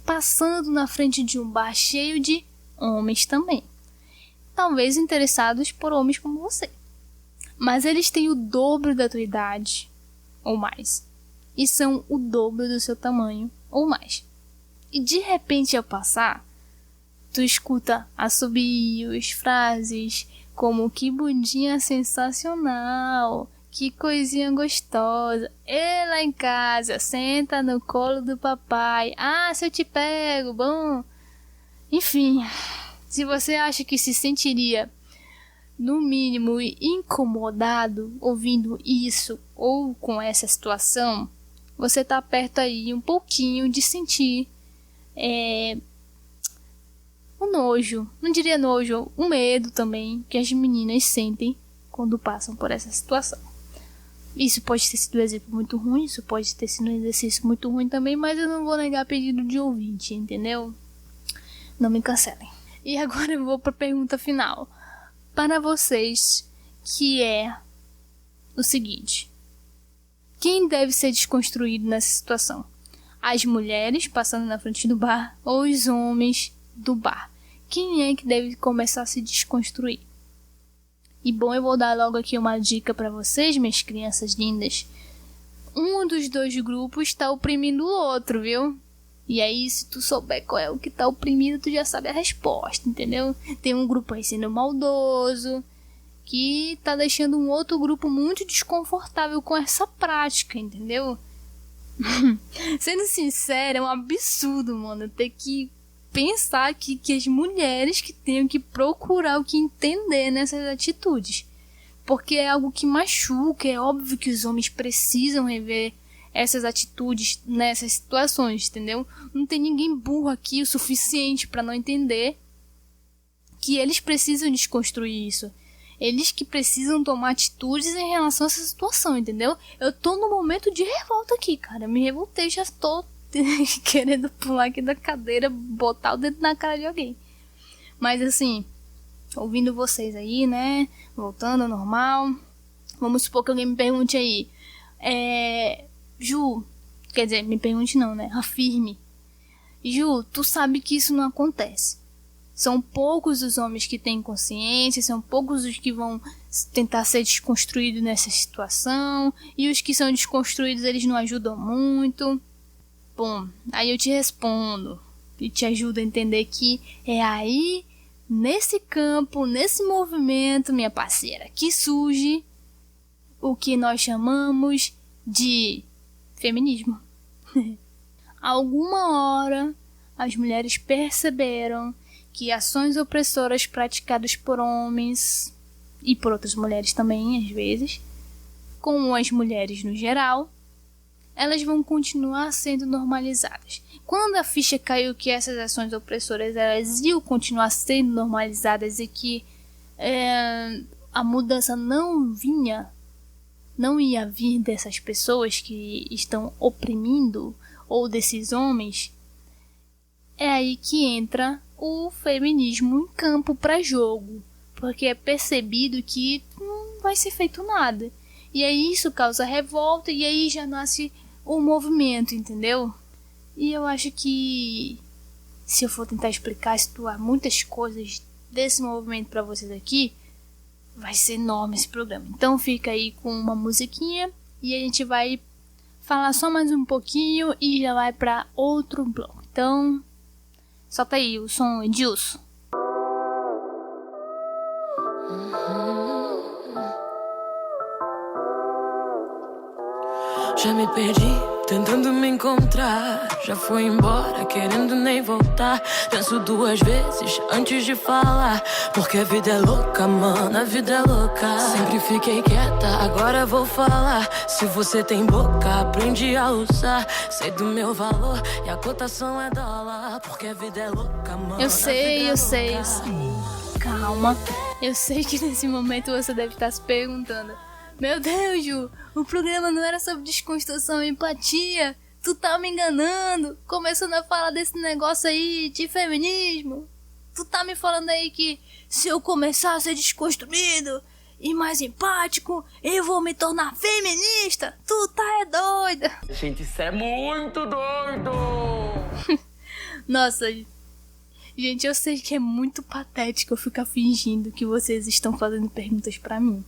passando na frente de um bar cheio de homens também. Talvez interessados por homens como você. Mas eles têm o dobro da tua idade, ou mais. E são o dobro do seu tamanho, ou mais. E de repente ao passar, tu escuta assobios, frases como que bundinha sensacional, que coisinha gostosa, e lá em casa, senta no colo do papai, ah, se eu te pego, bom. Enfim, se você acha que se sentiria, no mínimo, incomodado ouvindo isso ou com essa situação, você tá perto aí um pouquinho de sentir o nojo, não diria nojo, o medo também que as meninas sentem quando passam por essa situação. Isso pode ter sido um exemplo muito ruim, isso pode ter sido um exercício muito ruim também, mas eu não vou negar pedido de ouvinte, entendeu? Não me cancelem. E agora eu vou para a pergunta final. Para vocês, que é o seguinte: quem deve ser desconstruído nessa situação? As mulheres passando na frente do bar ou os homens do bar? Quem é que deve começar a se desconstruir? E bom, eu vou dar logo aqui uma dica para vocês, minhas crianças lindas. Um dos dois grupos está oprimindo o outro, viu? E aí, se tu souber qual é o que tá oprimido, tu já sabe a resposta, entendeu? Tem um grupo aí sendo maldoso, que tá deixando um outro grupo muito desconfortável com essa prática, entendeu? Sendo sincero, é um absurdo, mano, ter que pensar que as mulheres que tenham que procurar o que entender nessas atitudes. Porque é algo que machuca, é óbvio que os homens precisam rever essas atitudes nessas situações, entendeu? Não tem ninguém burro aqui o suficiente para não entender que eles precisam desconstruir isso. Eles que precisam tomar atitudes em relação a essa situação, entendeu? Eu tô no momento de revolta aqui, cara. Eu me revoltei, já tô querendo pular aqui da cadeira, botar o dedo na cara de alguém. Mas assim, ouvindo vocês aí, né? Voltando ao normal. Vamos supor que alguém me pergunte aí. Ju, quer dizer, me pergunte não, né? Afirme. Ju, tu sabe que isso não acontece. São poucos os homens que têm consciência, são poucos os que vão tentar ser desconstruídos nessa situação, e os que são desconstruídos, eles não ajudam muito. Bom, aí eu te respondo e te ajudo a entender que é aí, nesse campo, nesse movimento, minha parceira, que surge o que nós chamamos de feminismo. Alguma hora, as mulheres perceberam que ações opressoras praticadas por homens e por outras mulheres também, às vezes, como as mulheres no geral, elas vão continuar sendo normalizadas. Quando a ficha caiu que essas ações opressoras elas iam continuar sendo normalizadas e que a mudança não ia vir dessas pessoas que estão oprimindo ou desses homens, é aí que entra o feminismo em campo para jogo, porque é percebido que não vai ser feito nada. E aí isso causa revolta e aí já nasce o movimento, entendeu? E eu acho que se eu for tentar explicar, situar muitas coisas desse movimento para vocês aqui, vai ser enorme esse programa. Então fica aí com uma musiquinha e a gente vai falar só mais um pouquinho e já vai para outro bloco. Então, solta aí o som, Edilson. Já me perdi, tentando me encontrar. Já foi embora, querendo nem voltar. Penso duas vezes antes de falar, porque a vida é louca, mano, a vida é louca. Sempre fiquei quieta, agora vou falar. Se você tem boca, aprende a usar. Sei do meu valor e a cotação é dólar, porque a vida é louca, mano. Eu sei. Calma, eu sei que nesse momento você deve estar se perguntando: meu Deus, Ju, o programa não era sobre desconstrução e empatia. Tu tá me enganando, começando a falar desse negócio aí de feminismo. Tu tá me falando aí que se eu começar a ser desconstruído e mais empático, eu vou me tornar feminista. Tu tá doida. Gente, isso é muito doido. Nossa, gente, eu sei que é muito patético eu ficar fingindo que vocês estão fazendo perguntas pra mim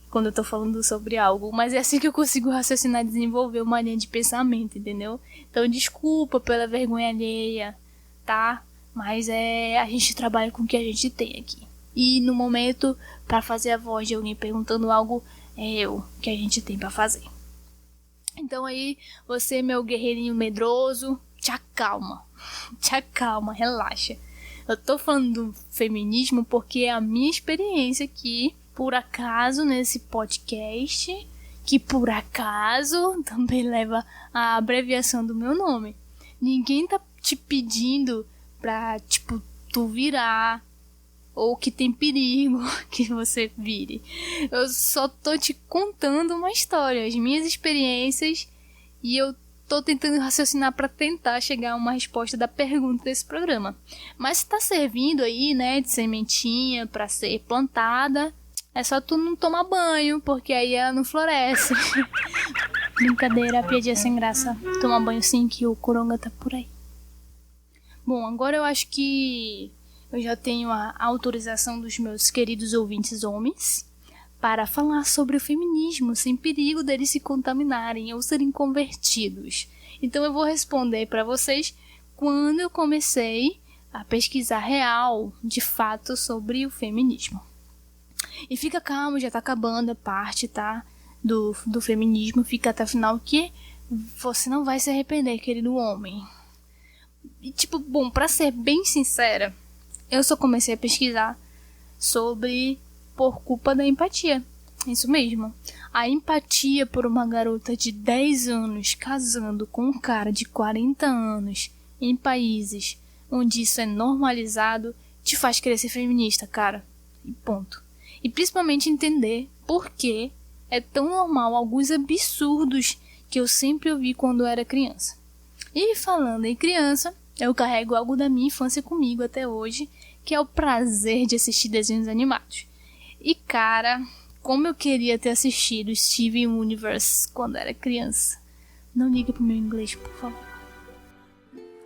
quando eu tô falando sobre algo, mas é assim que eu consigo raciocinar e desenvolver uma linha de pensamento, entendeu? Então desculpa pela vergonha alheia, tá? Mas a gente trabalha com o que a gente tem aqui. E no momento, pra fazer a voz de alguém perguntando algo, é o que a gente tem pra fazer. Então aí, você, meu guerreirinho medroso, te acalma, relaxa. Eu tô falando do feminismo porque é a minha experiência aqui, por acaso, nesse podcast, que por acaso também leva a abreviação do meu nome. Ninguém tá te pedindo pra, tipo, tu virar, ou que tem perigo que você vire. Eu só tô te contando uma história, as minhas experiências, e eu tô tentando raciocinar para tentar chegar a uma resposta da pergunta desse programa. Mas se tá servindo aí, né, de sementinha para ser plantada, é só tu não tomar banho, porque aí ela não floresce. Brincadeira, piadinha sem graça. Toma banho sim, que o coronga tá por aí. Bom, agora eu acho que eu já tenho a autorização dos meus queridos ouvintes homens para falar sobre o feminismo, sem perigo deles se contaminarem ou serem convertidos. Então eu vou responder para vocês quando eu comecei a pesquisar real, de fato, sobre o feminismo. E fica calmo, já tá acabando a parte, tá? Do feminismo, fica até o final que você não vai se arrepender, querido homem. E tipo, bom, pra ser bem sincera, eu só comecei a pesquisar sobre por culpa da empatia. Isso mesmo. A empatia por uma garota de 10 anos casando com um cara de 40 anos em países onde isso é normalizado te faz querer ser feminista, cara. E ponto. E principalmente entender por que é tão normal alguns absurdos que eu sempre ouvi quando eu era criança. E falando em criança, eu carrego algo da minha infância comigo até hoje, que é o prazer de assistir desenhos animados. E cara, como eu queria ter assistido Steven Universe quando era criança. Não liga pro meu inglês, por favor.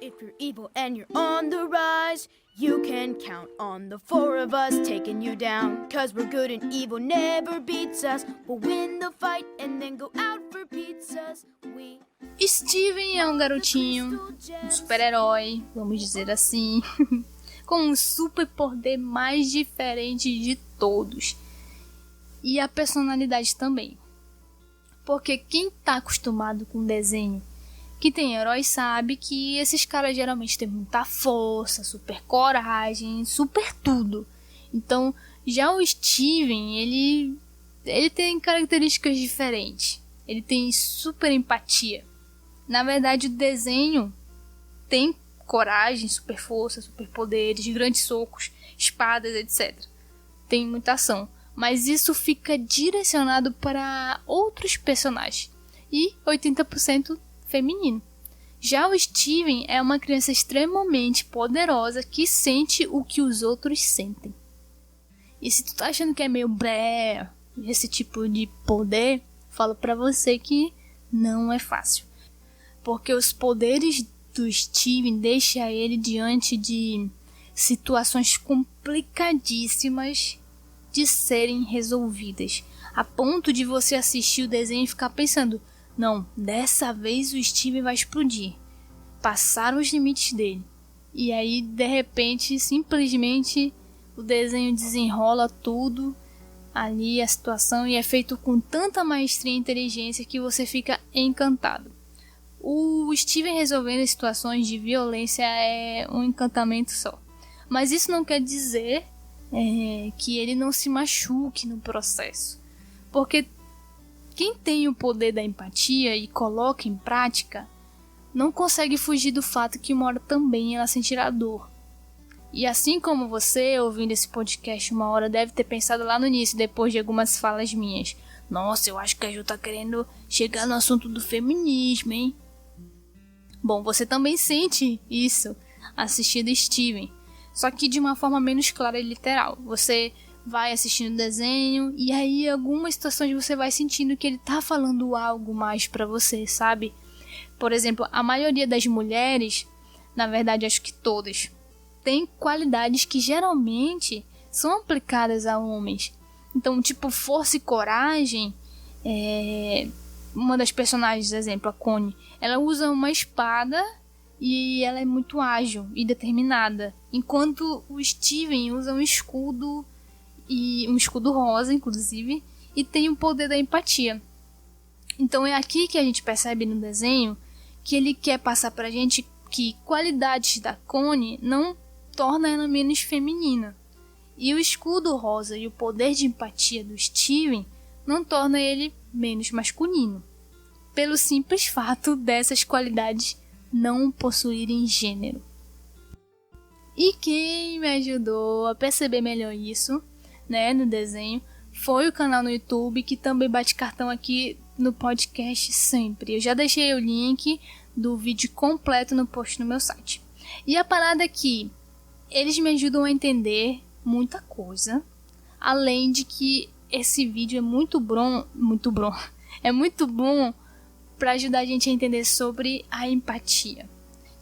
If you're evil and you're on the rise, you can count on the four of us taking you down. 'Cause we're good and evil never beats us. We'll win the fight and then go out for pizzas. Steven é um garotinho, um super-herói, vamos dizer assim, com um super poder mais diferente de todos. E a personalidade também. Porque quem tá acostumado com desenho que tem heróis sabe que esses caras geralmente têm muita força, super coragem, super tudo. Então, já o Steven, ele tem características diferentes. Ele tem super empatia. Na verdade, o desenho tem coragem, super força, super poderes, grandes socos, espadas, etc. Tem muita ação. Mas isso fica direcionado para outros personagens. E 80% feminino. Já o Steven é uma criança extremamente poderosa que sente o que os outros sentem. E se tu tá achando que é meio blé esse tipo de poder, falo pra você que não é fácil. Porque os poderes do Steven deixam ele diante de situações complicadíssimas de serem resolvidas. A ponto de você assistir o desenho e ficar pensando: não, dessa vez o Steven vai explodir. Passaram os limites dele. E aí, de repente, simplesmente, o desenho desenrola tudo ali, a situação, e é feito com tanta maestria e inteligência que você fica encantado. O Steven resolvendo situações de violência é um encantamento só. Mas isso não quer dizer que ele não se machuque no processo. Porque quem tem o poder da empatia e coloca em prática, não consegue fugir do fato que uma hora também ela sentirá dor. E assim como você, ouvindo esse podcast uma hora, deve ter pensado lá no início, depois de algumas falas minhas: nossa, eu acho que a Ju tá querendo chegar no assunto do feminismo, hein? Bom, você também sente isso assistindo Steven, só que de uma forma menos clara e literal. Você vai assistindo o desenho e aí, em algumas situações, você vai sentindo que ele tá falando algo mais pra você, sabe? Por exemplo, a maioria das mulheres, na verdade acho que todas, tem qualidades que geralmente são aplicadas a homens. Então, tipo, força e coragem, uma das personagens, exemplo, a Connie, ela usa uma espada e ela é muito ágil e determinada. Enquanto o Steven usa um escudo, e um escudo rosa, inclusive, e tem o poder da empatia. Então é aqui que a gente percebe no desenho que ele quer passar pra gente que qualidades da Connie não torna ela menos feminina. E o escudo rosa e o poder de empatia do Steven não torna ele menos masculino. Pelo simples fato dessas qualidades não possuírem gênero. E quem me ajudou a perceber melhor isso, no desenho, foi o canal no YouTube, que também bate cartão aqui no podcast sempre. Eu já deixei o link do vídeo completo no post no meu site. E a parada é que eles me ajudam a entender muita coisa, além de que esse vídeo é muito bom para ajudar a gente a entender sobre a empatia,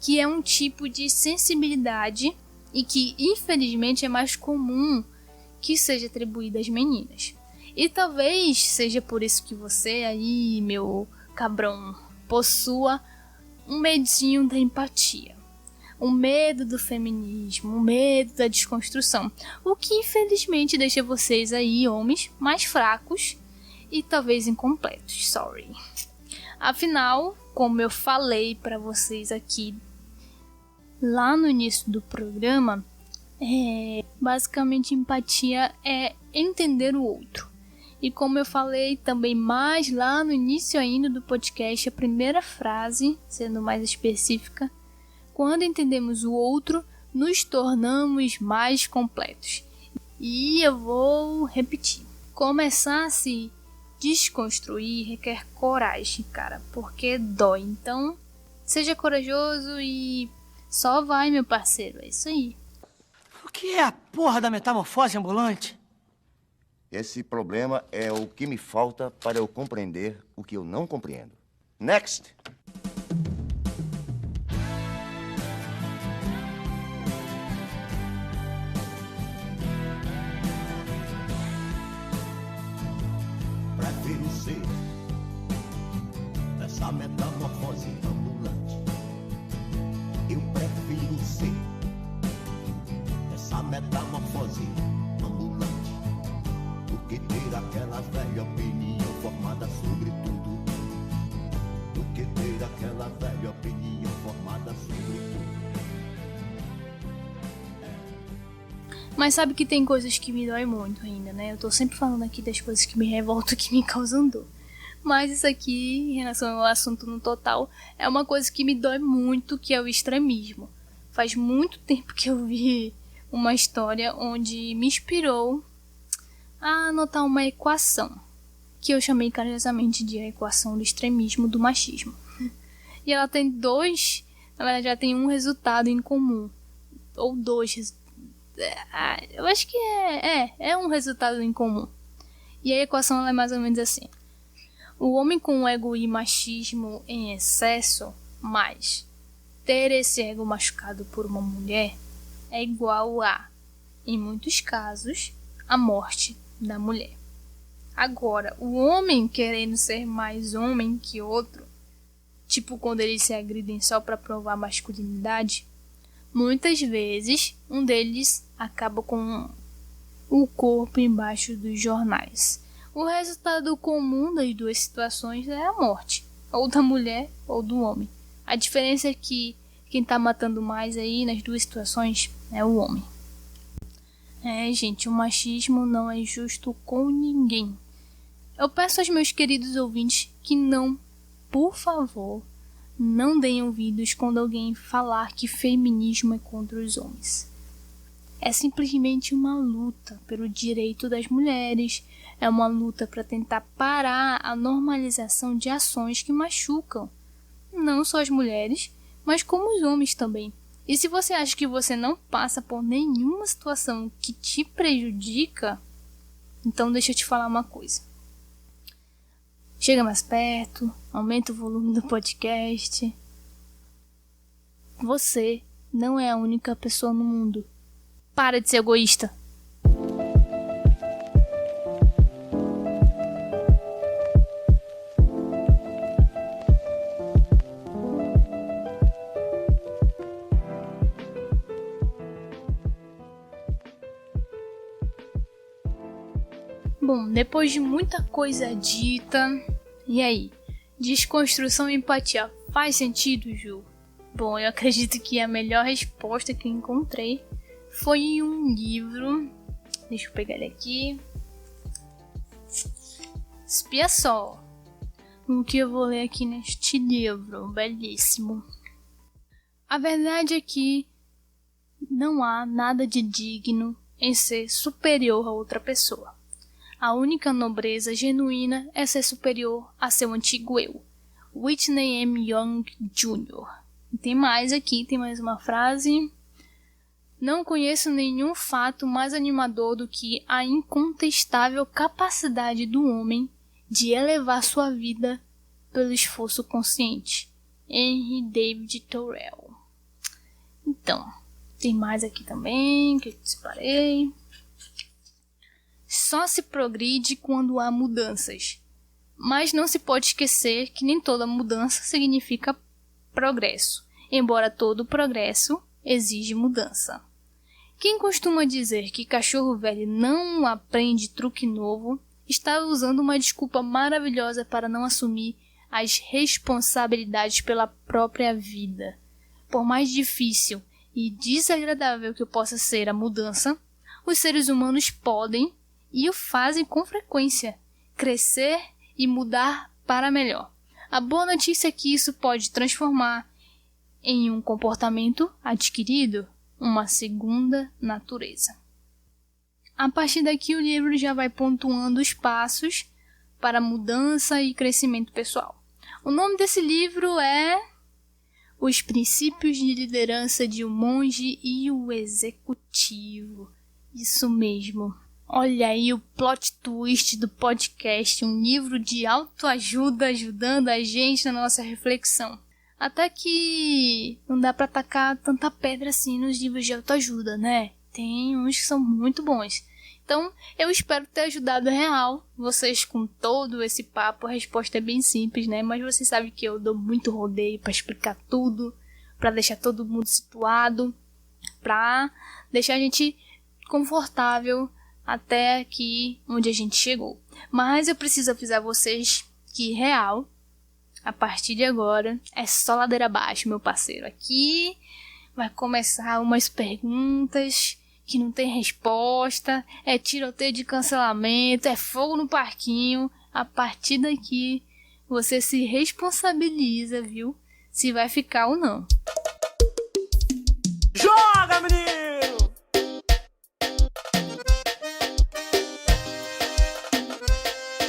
que é um tipo de sensibilidade e que infelizmente é mais comum que seja atribuída às meninas. E talvez seja por isso que você aí, meu cabrão, possua um medinho da empatia, um medo do feminismo, um medo da desconstrução, o que infelizmente deixa vocês aí, homens, mais fracos e talvez incompletos, sorry. Afinal, como eu falei para vocês aqui lá no início do programa, basicamente empatia é entender o outro. E como eu falei também mais lá no início ainda do podcast, a primeira frase, sendo mais específica: quando entendemos o outro, nos tornamos mais completos. E eu vou repetir: começar a se desconstruir requer coragem, cara, porque dói. Então, seja corajoso e só vai, meu parceiro, é isso aí. O que é a porra da metamorfose ambulante? Esse problema é o que me falta para eu compreender o que eu não compreendo. Next! Prefiro ser essa metamorfose ambulante. Eu prefiro ser essa metamorfose ambulante do que ter aquela velha opinião formada sobre tudo. Do que ter aquela velha opinião formada sobre tudo. Mas sabe que tem coisas que me doem muito ainda, né? Eu tô sempre falando aqui das coisas que me revoltam, que me causam dor. Mas isso aqui, em relação ao assunto no total, é uma coisa que me dói muito, que é o extremismo. Faz muito tempo que eu vi uma história onde me inspirou a anotar uma equação, que eu chamei carinhosamente de a equação do extremismo do machismo. E ela tem na verdade ela tem um resultado em comum, ou dois resultados. Eu acho que é um resultado em comum. E a equação ela é mais ou menos assim: o homem com ego e machismo em excesso, mais ter esse ego machucado por uma mulher, é igual a, em muitos casos, a morte da mulher. Agora, o homem querendo ser mais homem que outro, tipo quando eles se agridem só para provar masculinidade, muitas vezes um deles acaba com o corpo embaixo dos jornais. O resultado comum das duas situações é a morte, ou da mulher ou do homem. A diferença é que quem tá matando mais aí nas duas situações é o homem. Gente, o machismo não é justo com ninguém. Eu peço aos meus queridos ouvintes que não, por favor, não deem ouvidos quando alguém falar que feminismo é contra os homens. É simplesmente uma luta pelo direito das mulheres, é uma luta para tentar parar a normalização de ações que machucam, não só as mulheres, mas como os homens também. E se você acha que você não passa por nenhuma situação que te prejudica, então deixa eu te falar uma coisa. Chega mais perto, aumenta o volume do podcast. Você não é a única pessoa no mundo. Para de ser egoísta. Bom, depois de muita coisa dita, e aí? Desconstrução e empatia faz sentido, Ju? Bom, eu acredito que a melhor resposta que encontrei foi em um livro. Deixa eu pegar ele aqui. Espia só o que eu vou ler aqui neste livro belíssimo. A verdade é que não há nada de digno em ser superior a outra pessoa. A única nobreza genuína é ser superior a seu antigo eu. Whitney M. Young Jr. Tem mais aqui, tem mais uma frase. Não conheço nenhum fato mais animador do que a incontestável capacidade do homem de elevar sua vida pelo esforço consciente. Henry David Thoreau. Então, tem mais aqui também que eu separei. Só se progride quando há mudanças. Mas não se pode esquecer que nem toda mudança significa progresso, embora todo progresso exige mudança. Quem costuma dizer que cachorro velho não aprende truque novo, está usando uma desculpa maravilhosa para não assumir as responsabilidades pela própria vida. Por mais difícil e desagradável que possa ser a mudança, os seres humanos podem, e o fazem com frequência, crescer e mudar para melhor. A boa notícia é que isso pode transformar em um comportamento adquirido, uma segunda natureza. A partir daqui o livro já vai pontuando os passos para mudança e crescimento pessoal. O nome desse livro é os princípios de liderança de um monge e o executivo. Isso mesmo. Olha aí o plot twist do podcast, um livro de autoajuda ajudando a gente na nossa reflexão. Até que não dá pra tacar tanta pedra assim nos livros de autoajuda, né? Tem uns que são muito bons. Então, eu espero ter ajudado real vocês com todo esse papo. A resposta é bem simples, né? Mas vocês sabem que eu dou muito rodeio para explicar tudo, para deixar todo mundo situado, para deixar a gente confortável até aqui onde a gente chegou. Mas eu preciso avisar vocês que real, a partir de agora, é só ladeira abaixo, meu parceiro. Aqui vai começar umas perguntas que não tem resposta, é tiroteio de cancelamento, é fogo no parquinho. A partir daqui, você se responsabiliza, viu? Se vai ficar ou não. Joga, menino!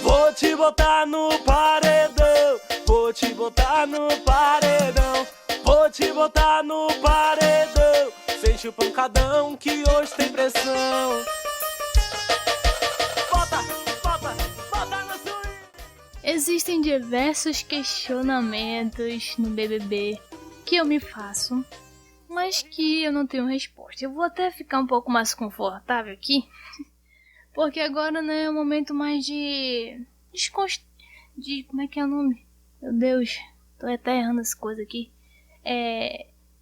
Vou te botar no paredão, vou te botar no paredão, vou te botar no paredão. Sente o pancadão que hoje tem pressão. Bota, bota, bota na sua... Existem diversos questionamentos no BBB que eu me faço, mas que eu não tenho resposta. Eu vou até ficar um pouco mais confortável aqui, porque agora, né, é um momento mais de como é que é o nome? Meu Deus, tô até errando as coisas aqui.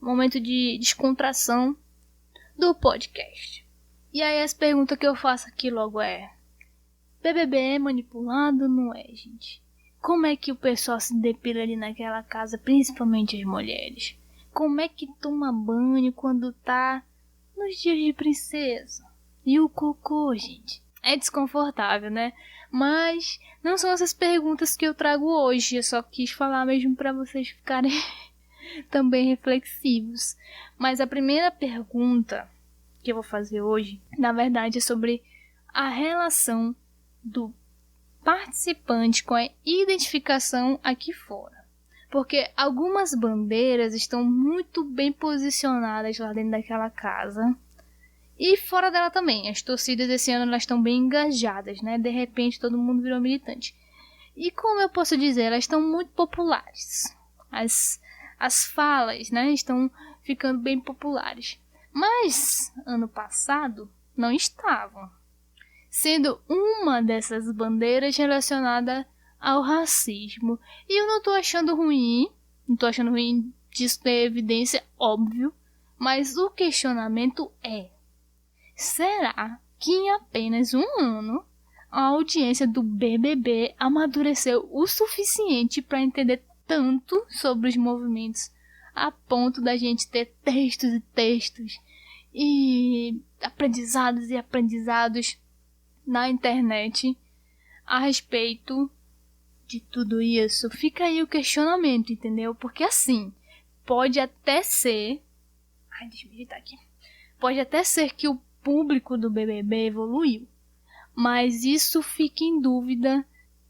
Momento de descontração do podcast. E aí as perguntas que eu faço aqui logo é: BBB é manipulado ou não é, gente? Como é que o pessoal se depila ali naquela casa, principalmente as mulheres? Como é que toma banho quando tá nos dias de princesa? E o cocô, gente? É desconfortável, né? Mas não são essas perguntas que eu trago hoje. Eu só quis falar mesmo pra vocês ficarem também reflexivos. Mas a primeira pergunta que eu vou fazer hoje, na verdade, é sobre a relação do participante com a identificação aqui fora. Porque algumas bandeiras estão muito bem posicionadas lá dentro daquela casa. E fora dela também. As torcidas desse ano elas estão bem engajadas, né? De repente todo mundo virou militante. E como eu posso dizer, elas estão muito populares. As falas, né, estão ficando bem populares. Mas, ano passado, não estavam. Sendo uma dessas bandeiras relacionada ao racismo. E eu não tô achando ruim disso ter evidência, óbvio. Mas o questionamento é: será que em apenas um ano a audiência do BBB amadureceu o suficiente para entender tanto sobre os movimentos a ponto da gente ter textos e textos e aprendizados na internet a respeito de tudo isso? Fica aí o questionamento, entendeu? Porque assim, pode até ser... deixa eu meditar aqui. Pode até ser que o público do BBB evoluiu, mas isso fica em dúvida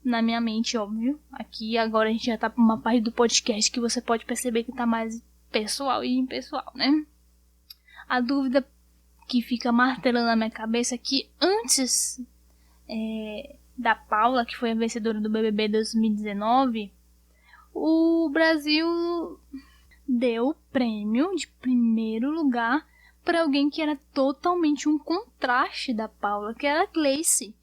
na minha mente, óbvio. Aqui agora a gente já tá pra uma parte do podcast que você pode perceber que tá mais pessoal e impessoal, né? A dúvida que fica martelando na minha cabeça é que antes da Paula, que foi a vencedora do BBB 2019, o Brasil deu o prêmio de primeiro lugar para alguém que era totalmente um contraste da Paula, que era a Gleice.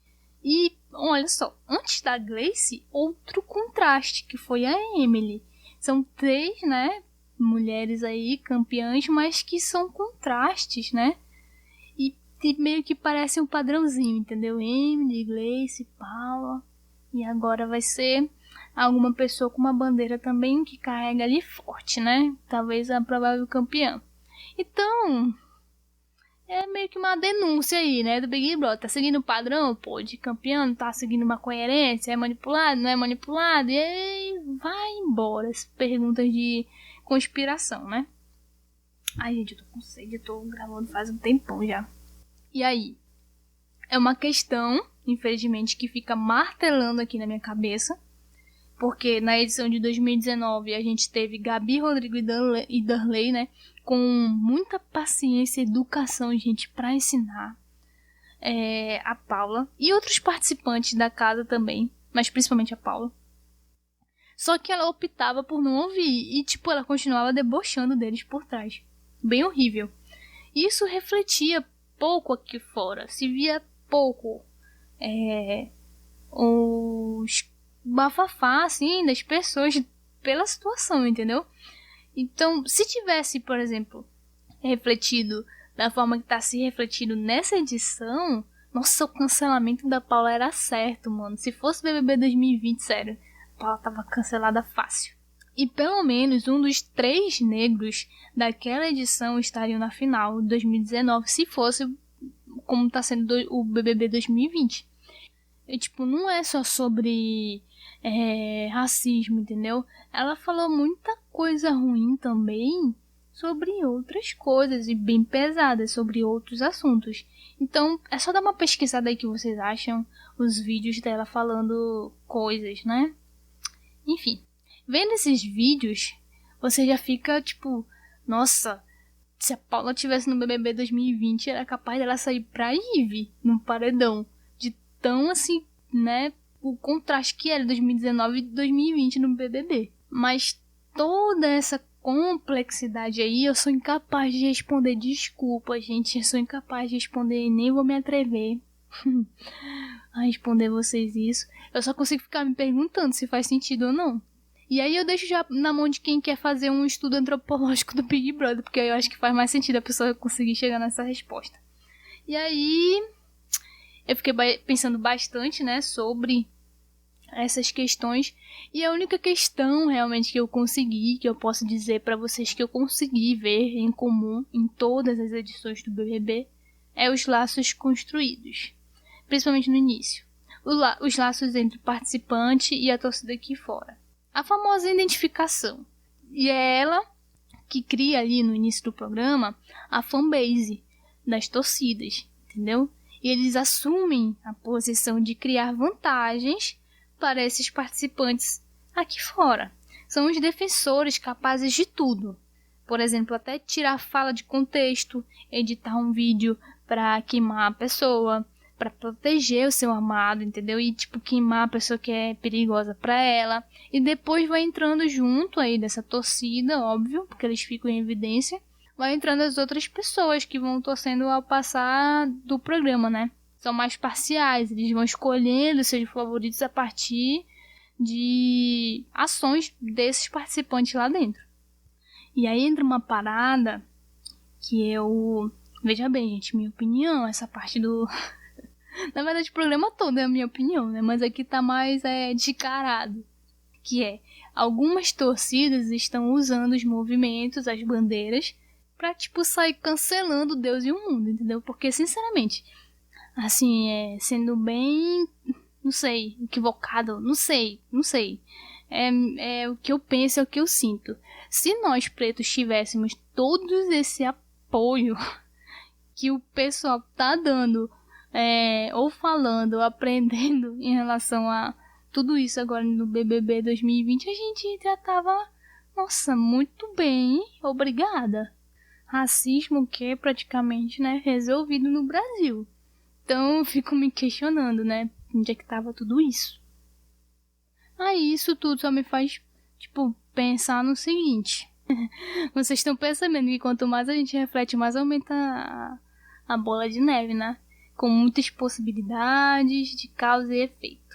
E olha só, antes da Gleice, outro contraste, que foi a Emily. São 3, né, mulheres aí campeãs, mas que são contrastes, né? E meio que parece um padrãozinho, entendeu? Emily, Gleice, Paula. E agora vai ser alguma pessoa com uma bandeira também que carrega ali forte, né? Talvez a provável campeã. Então, é meio que uma denúncia aí, né, do Big Brother. Tá seguindo o padrão, pô, de campeão, tá seguindo uma coerência, é manipulado, não é manipulado, e aí vai embora as perguntas de conspiração, né? Ai, gente, eu tô com sede, eu tô gravando faz um tempão já. E aí? É uma questão, infelizmente, que fica martelando aqui na minha cabeça, porque na edição de 2019 a gente teve Gabi, Rodrigo e Darley, né, com muita paciência e educação, gente, para ensinar a Paula e outros participantes da casa também, mas principalmente a Paula. Só que ela optava por não ouvir e, tipo, ela continuava debochando deles por trás. Bem horrível. Isso refletia pouco aqui fora, se via pouco os bafafá, assim, das pessoas pela situação, entendeu? Então, se tivesse, por exemplo, refletido da forma que está se refletindo nessa edição, nossa, o cancelamento da Paula era certo, mano. Se fosse BBB 2020, sério, a Paula tava cancelada fácil. E pelo menos um dos 3 negros daquela edição estariam na final de 2019, se fosse como está sendo o BBB 2020. E, tipo, não é só sobre racismo, entendeu? Ela falou muita coisa ruim também sobre outras coisas e bem pesadas sobre outros assuntos. Então, é só dar uma pesquisada aí que vocês acham os vídeos dela falando coisas, né? Enfim, vendo esses vídeos, você já fica tipo, nossa, se a Paula tivesse no BBB 2020, era capaz dela sair pra Ive, num paredão. De tão assim, né, o contraste que era 2019 e 2020 no BBB. Mas toda essa complexidade aí, eu sou incapaz de responder. Desculpa, gente, eu sou incapaz de responder e nem vou me atrever a responder vocês isso. Eu só consigo ficar me perguntando se faz sentido ou não. E aí eu deixo já na mão de quem quer fazer um estudo antropológico do Big Brother, porque eu acho que faz mais sentido a pessoa conseguir chegar nessa resposta. E aí eu fiquei pensando bastante, né, sobre essas questões, e a única questão realmente que eu consegui, que eu posso dizer pra vocês que eu consegui ver em comum em todas as edições do BBB, é os laços construídos, principalmente no início. Os laços entre o participante e a torcida aqui fora. A famosa identificação. E é ela que cria ali no início do programa a fanbase das torcidas, entendeu? E eles assumem a posição de criar vantagens para esses participantes aqui fora. São os defensores capazes de tudo. Por exemplo, até tirar a fala de contexto, editar um vídeo para queimar a pessoa, para proteger o seu amado, entendeu? E tipo, queimar a pessoa que é perigosa para ela. E depois vai entrando junto aí dessa torcida, óbvio, porque eles ficam em evidência. Vai entrando as outras pessoas que vão torcendo ao passar do programa, né? São mais parciais, eles vão escolhendo seus favoritos a partir de ações desses participantes lá dentro. E aí entra uma parada que eu... Veja bem, gente, minha opinião, essa parte do... Na verdade, o programa todo é a minha opinião, né? Mas aqui tá mais descarado. Que é, algumas torcidas estão usando os movimentos, as bandeiras, pra, tipo, sair cancelando Deus e o mundo, entendeu? Porque, sinceramente, assim, sendo bem, não sei, equivocado, não sei. É o que eu penso, é o que eu sinto. Se nós pretos tivéssemos todo esse apoio que o pessoal tá dando, ou falando, ou aprendendo em relação a tudo isso agora no BBB 2020, a gente já tava, nossa, muito bem, obrigada. Racismo que é praticamente, né, resolvido no Brasil. Então eu fico me questionando, né, onde é que tava tudo isso? Aí isso tudo só me faz, tipo, pensar no seguinte. Vocês estão percebendo que quanto mais a gente reflete, mais aumenta a bola de neve, né? Com muitas possibilidades de causa e efeito.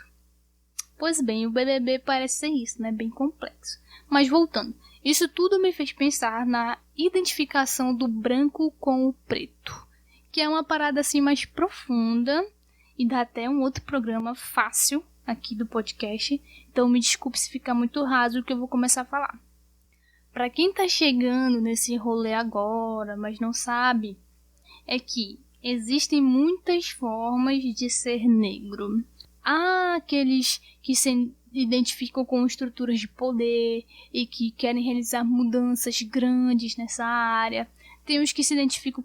Pois bem, o BBB parece ser isso, né? Bem complexo. Mas voltando, isso tudo me fez pensar na identificação do branco com o preto, que é uma parada assim mais profunda e dá até um outro programa fácil aqui do podcast. Então me desculpe se ficar muito raso o que eu vou começar a falar. Para quem tá chegando nesse rolê agora, mas não sabe, é que existem muitas formas de ser negro. Há aqueles que se identificam com estruturas de poder e que querem realizar mudanças grandes nessa área. Tem os que se identificam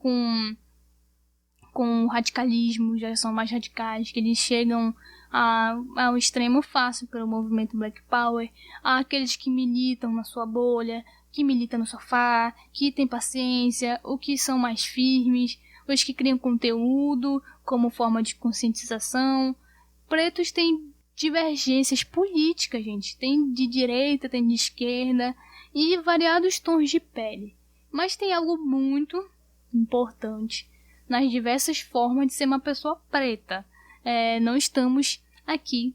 com o radicalismo, já são mais radicais, que eles chegam ao extremo fácil pelo movimento Black Power, há aqueles que militam na sua bolha, que militam no sofá, que têm paciência, ou que são mais firmes, os que criam conteúdo como forma de conscientização. Pretos têm divergências políticas, gente. Tem de direita, tem de esquerda e variados tons de pele. Mas tem algo muito importante nas diversas formas de ser uma pessoa preta. Não estamos aqui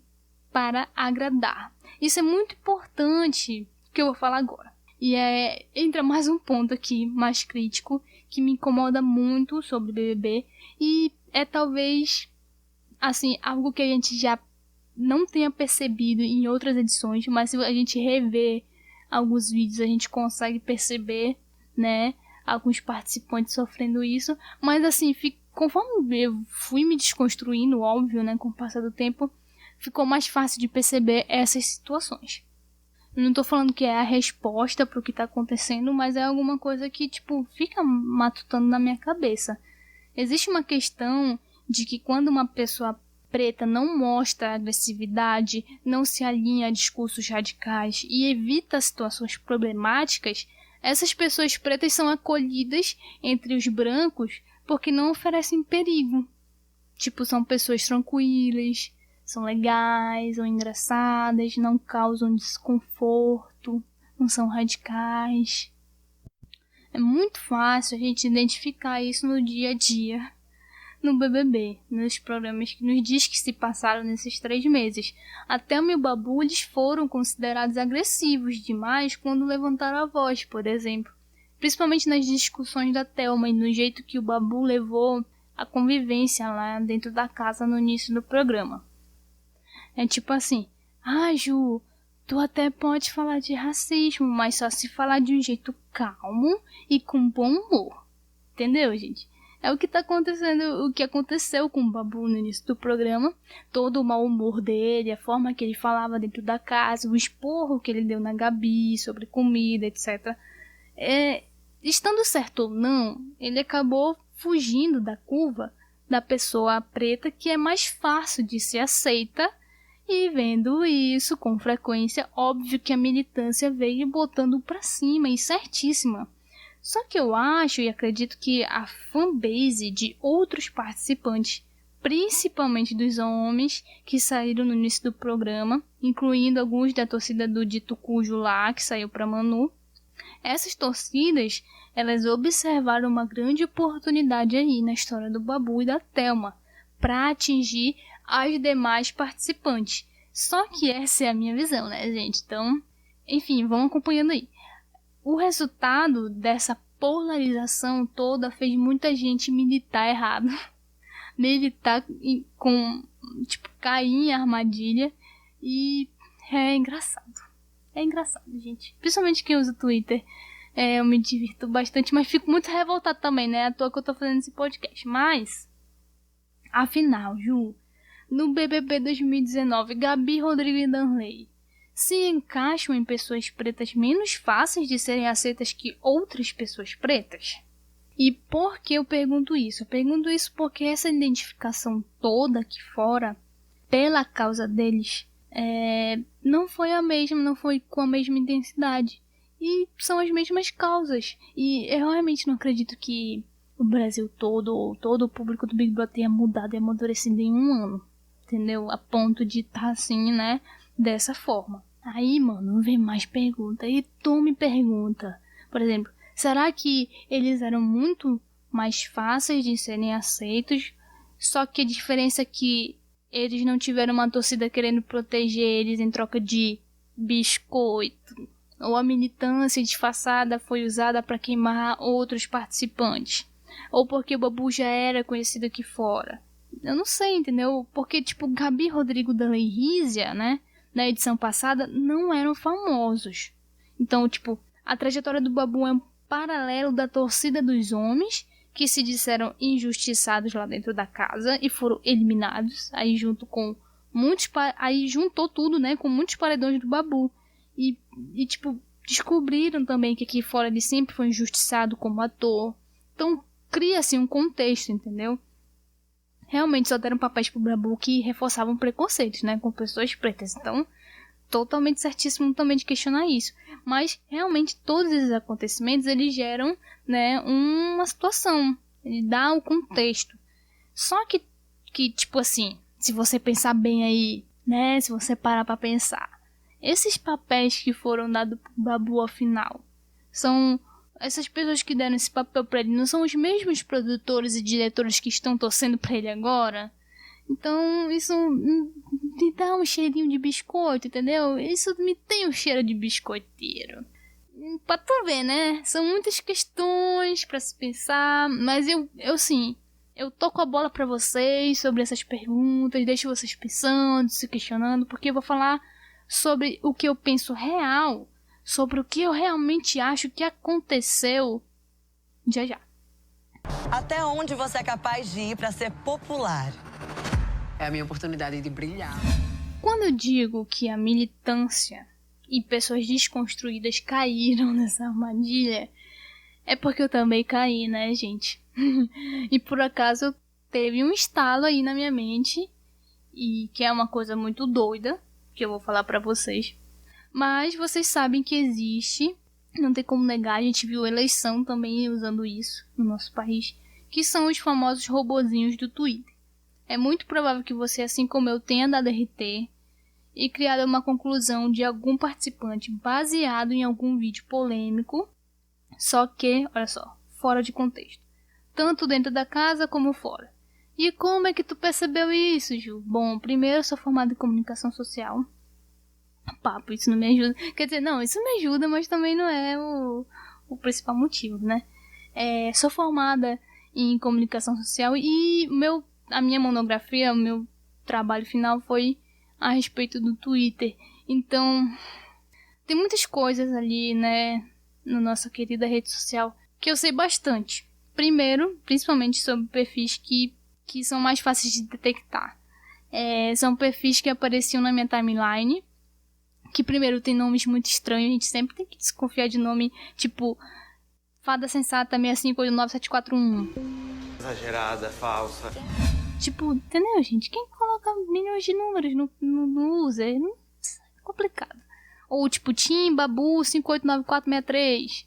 para agradar. Isso é muito importante que eu vou falar agora. E entra mais um ponto aqui, mais crítico, que me incomoda muito sobre o BBB. E é talvez, assim, algo que a gente já não tenha percebido em outras edições, mas se a gente rever alguns vídeos, a gente consegue perceber, né, alguns participantes sofrendo isso. Mas assim, conforme eu fui me desconstruindo, óbvio, né, com o passar do tempo, ficou mais fácil de perceber essas situações. Não tô falando que é a resposta pro que tá acontecendo, mas é alguma coisa que, tipo, fica matutando na minha cabeça. Existe uma questão de que quando uma pessoa preta não mostra agressividade, não se alinha a discursos radicais e evita situações problemáticas, essas pessoas pretas são acolhidas entre os brancos porque não oferecem perigo. Tipo, são pessoas tranquilas, são legais ou engraçadas, não causam desconforto, não são radicais. É muito fácil a gente identificar isso no dia a dia, no BBB, nos programas que nos diz que se passaram nesses 3 meses. A Thelma e o Babu, eles foram considerados agressivos demais quando levantaram a voz, por exemplo. Principalmente nas discussões da Thelma e no jeito que o Babu levou a convivência lá dentro da casa no início do programa. É tipo assim, Ju, tu até pode falar de racismo, mas só se falar de um jeito calmo e com bom humor. Entendeu, gente? É o que tá acontecendo, o que aconteceu com o Babu no início do programa. Todo o mau humor dele, a forma que ele falava dentro da casa, o esporro que ele deu na Gabi sobre comida, etc. Estando certo ou não, ele acabou fugindo da curva da pessoa preta, que é mais fácil de ser aceita. E vendo isso com frequência, óbvio que a militância veio botando pra cima, e certíssima. Só que eu acho e acredito que a fanbase de outros participantes, principalmente dos homens que saíram no início do programa, incluindo alguns da torcida do Dito Cujo lá, que saiu pra Manu, essas torcidas, elas observaram uma grande oportunidade aí na história do Babu e da Thelma, para atingir as demais participantes. Só que essa é a minha visão, né, gente? Então, enfim, vão acompanhando aí. O resultado dessa polarização toda fez muita gente militar errado. Militar cair em armadilha. E é engraçado. É engraçado, gente. Principalmente quem usa o Twitter. Eu me divirto bastante, mas fico muito revoltado também, né? À toa que eu tô fazendo esse podcast. Mas, afinal, Ju, no BBB 2019, Gabi, Rodrigo e Danley se encaixam em pessoas pretas menos fáceis de serem aceitas que outras pessoas pretas? E por que eu pergunto isso? Eu pergunto isso porque essa identificação toda aqui fora, pela causa deles, não foi a mesma, não foi com a mesma intensidade. E são as mesmas causas. E eu realmente não acredito que o Brasil todo, ou todo o público do Big Brother tenha mudado e amadurecido em 1 ano. Entendeu? A ponto de estar assim, né? Dessa forma. Aí, mano, vem mais pergunta. E tu me pergunta. Por exemplo, será que eles eram muito mais fáceis de serem aceitos? Só que a diferença é que eles não tiveram uma torcida querendo proteger eles em troca de biscoito. Ou a militância disfarçada foi usada para queimar outros participantes. Ou porque o Babu já era conhecido aqui fora. Eu não sei, entendeu? Porque, tipo, Gabi, Rodrigo, Danley e Rízia, né? Na edição passada, não eram famosos. Então, tipo, a trajetória do Babu é um paralelo da torcida dos homens que se disseram injustiçados lá dentro da casa e foram eliminados. Aí aí juntou tudo, né? Com muitos paredões do Babu. E, tipo, descobriram também que aqui fora ele sempre foi injustiçado como ator. Então, cria-se um contexto, entendeu? realmente só deram papéis pro Babu que reforçavam preconceitos, né, com pessoas pretas. Então, totalmente certíssimo também de questionar isso. Mas, realmente, todos esses acontecimentos, eles geram, né, uma situação. Ele dá o contexto. Só que, tipo assim, se você pensar bem aí, né, se você parar pra pensar, esses papéis que foram dados pro Babu ao final, são... Essas pessoas que deram esse papel pra ele não são os mesmos produtores e diretores que estão torcendo pra ele agora? Então, isso me dá um cheirinho de biscoito, entendeu? Isso me tem um cheiro de biscoiteiro. Pra tu ver, né? São muitas questões pra se pensar, mas eu toco a bola pra vocês sobre essas perguntas, deixo vocês pensando, se questionando, porque eu vou falar sobre o que eu penso real, sobre o que eu realmente acho que aconteceu já já. Até onde você é capaz de ir para ser popular? É a minha oportunidade de brilhar. Quando eu digo que a militância e pessoas desconstruídas caíram nessa armadilha, é porque eu também caí, né, gente? E por acaso teve um estalo aí na minha mente, e que é uma coisa muito doida, que eu vou falar pra vocês. Mas vocês sabem que existe, não tem como negar, a gente viu eleição também usando isso no nosso país, que são os famosos robozinhos do Twitter. É muito provável que você, assim como eu, tenha dado RT e criado uma conclusão de algum participante baseado em algum vídeo polêmico, só que, olha só, fora de contexto, tanto dentro da casa como fora. E como é que tu percebeu isso, Ju? Bom, primeiro eu sou formada em comunicação social. Papo, isso não me ajuda. Quer dizer, não, isso me ajuda, mas também não é o principal motivo, né? Sou formada em comunicação social e a minha monografia, o meu trabalho final foi a respeito do Twitter. Então, tem muitas coisas ali, né, na nossa querida rede social que eu sei bastante. Primeiro, principalmente sobre perfis que são mais fáceis de detectar. São perfis que apareciam na minha timeline, que primeiro tem nomes muito estranhos, a gente sempre tem que desconfiar de nome, tipo Fada Sensata 658971. Exagerada, falsa. Tipo, entendeu, gente? Quem coloca milhões de números no user? Não, é complicado. Ou tipo, Tim Babu 589463.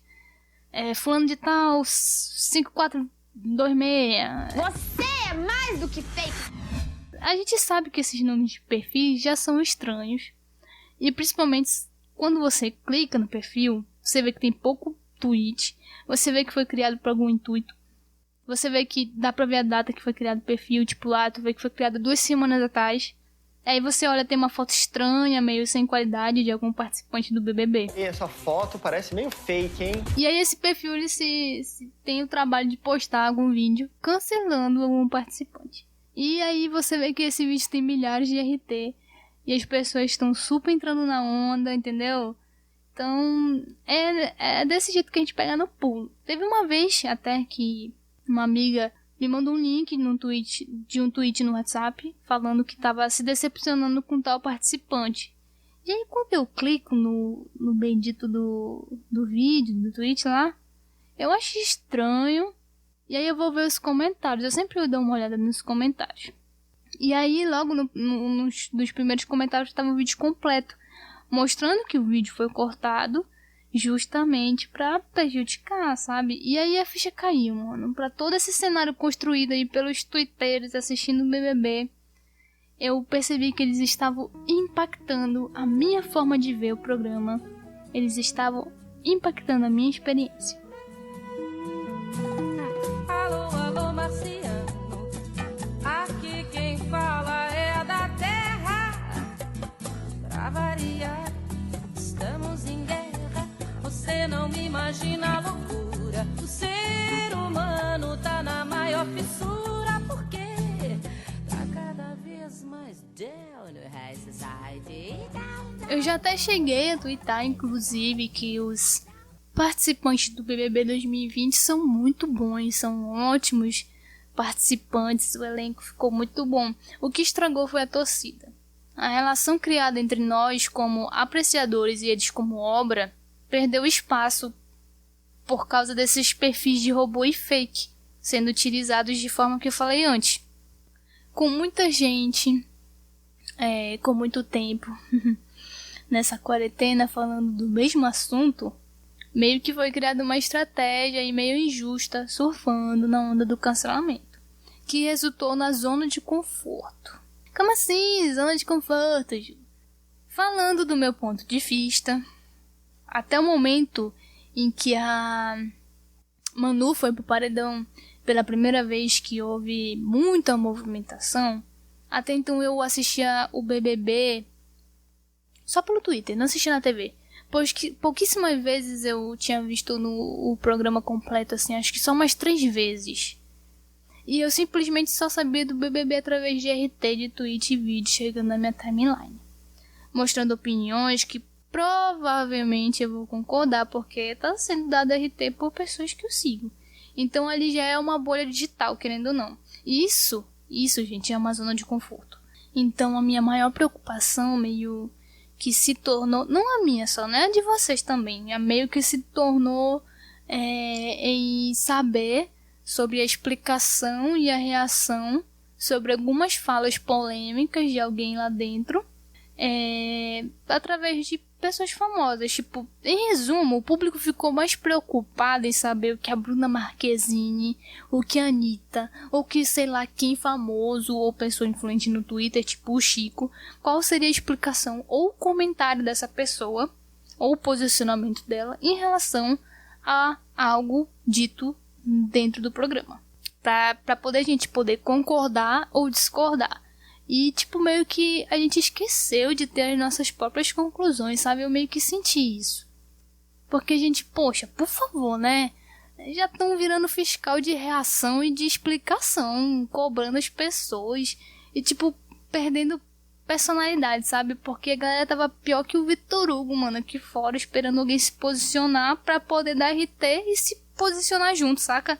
Fulano de tal 5426. Você é mais do que fake. A gente sabe que esses nomes de perfis já são estranhos. E principalmente quando você clica no perfil, você vê que tem pouco tweet, você vê que foi criado por algum intuito, você vê que dá pra ver a data que foi criado o perfil, tipo lá, tu vê que foi criado 2 semanas atrás. Aí você olha, tem uma foto estranha, meio sem qualidade de algum participante do BBB. E essa foto parece meio fake, hein? E aí esse perfil, ele tem o trabalho de postar algum vídeo cancelando algum participante. E aí você vê que esse vídeo tem milhares de RT. E as pessoas estão super entrando na onda, entendeu? Então, é desse jeito que a gente pega no pulo. Teve uma vez até que uma amiga me mandou um link de um tweet no WhatsApp falando que estava se decepcionando com tal participante. E aí, quando eu clico no bendito do vídeo, do tweet lá, eu acho estranho. E aí eu vou ver os comentários. Eu sempre dou uma olhada nos comentários. E aí, logo nos primeiros comentários estava o vídeo completo, mostrando que o vídeo foi cortado justamente pra prejudicar, sabe? E aí a ficha caiu, mano. Pra todo esse cenário construído aí pelos twitteiros assistindo o BBB, eu percebi que eles estavam impactando a minha forma de ver o programa. Eles estavam impactando a minha experiência. Alô, marciano. Aqui quem fala é da terra. Pra variar, estamos em guerra. Você não me imagina a loucura. O ser humano tá na maior fissura. Porque tá cada vez mais down no high society. Eu já até cheguei a twittar, inclusive, que os participantes do BBB 2020 são muito bons, são ótimos participantes, o elenco ficou muito bom. O que estragou foi a torcida. A relação criada entre nós como apreciadores e eles como obra perdeu espaço por causa desses perfis de robô e fake sendo utilizados de forma que eu falei antes. com muita gente, com muito tempo, nessa quarentena falando do mesmo assunto, meio que foi criada uma estratégia e meio injusta, surfando na onda do cancelamento, que resultou na zona de conforto. Como assim, zona de conforto, Ju? Falando do meu ponto de vista, até o momento em que a Manu foi pro paredão pela primeira vez, que houve muita movimentação, até então eu assistia o BBB só pelo Twitter, não assistia na TV. Pois que pouquíssimas vezes eu tinha visto o programa completo, assim, acho que só umas 3 vezes. E eu simplesmente só sabia do BBB através de RT, de tweet e vídeo chegando na minha timeline, mostrando opiniões que provavelmente eu vou concordar, porque tá sendo dado RT por pessoas que eu sigo. Então ali já é uma bolha digital, querendo ou não. Isso, gente, é uma zona de conforto. Então a minha maior preocupação meio que se tornou, não a minha só, né, a de vocês também, meio que se tornou em saber sobre a explicação e a reação sobre algumas falas polêmicas de alguém lá dentro, através de pessoas famosas. Tipo, em resumo, o público ficou mais preocupado em saber o que a Bruna Marquezine, o que a Anitta, ou que sei lá quem famoso ou pessoa influente no Twitter, tipo o Chico, qual seria a explicação ou o comentário dessa pessoa, ou o posicionamento dela em relação a algo dito dentro do programa, pra a gente poder concordar ou discordar. E, tipo, meio que a gente esqueceu de ter as nossas próprias conclusões, sabe? Eu meio que senti isso. Porque a gente, poxa, por favor, né? Já estão virando fiscal de reação e de explicação, cobrando as pessoas e, tipo, perdendo personalidade, sabe? Porque a galera tava pior que o Vitor Hugo, mano, aqui fora, esperando alguém se posicionar pra poder dar RT e se posicionar junto, saca?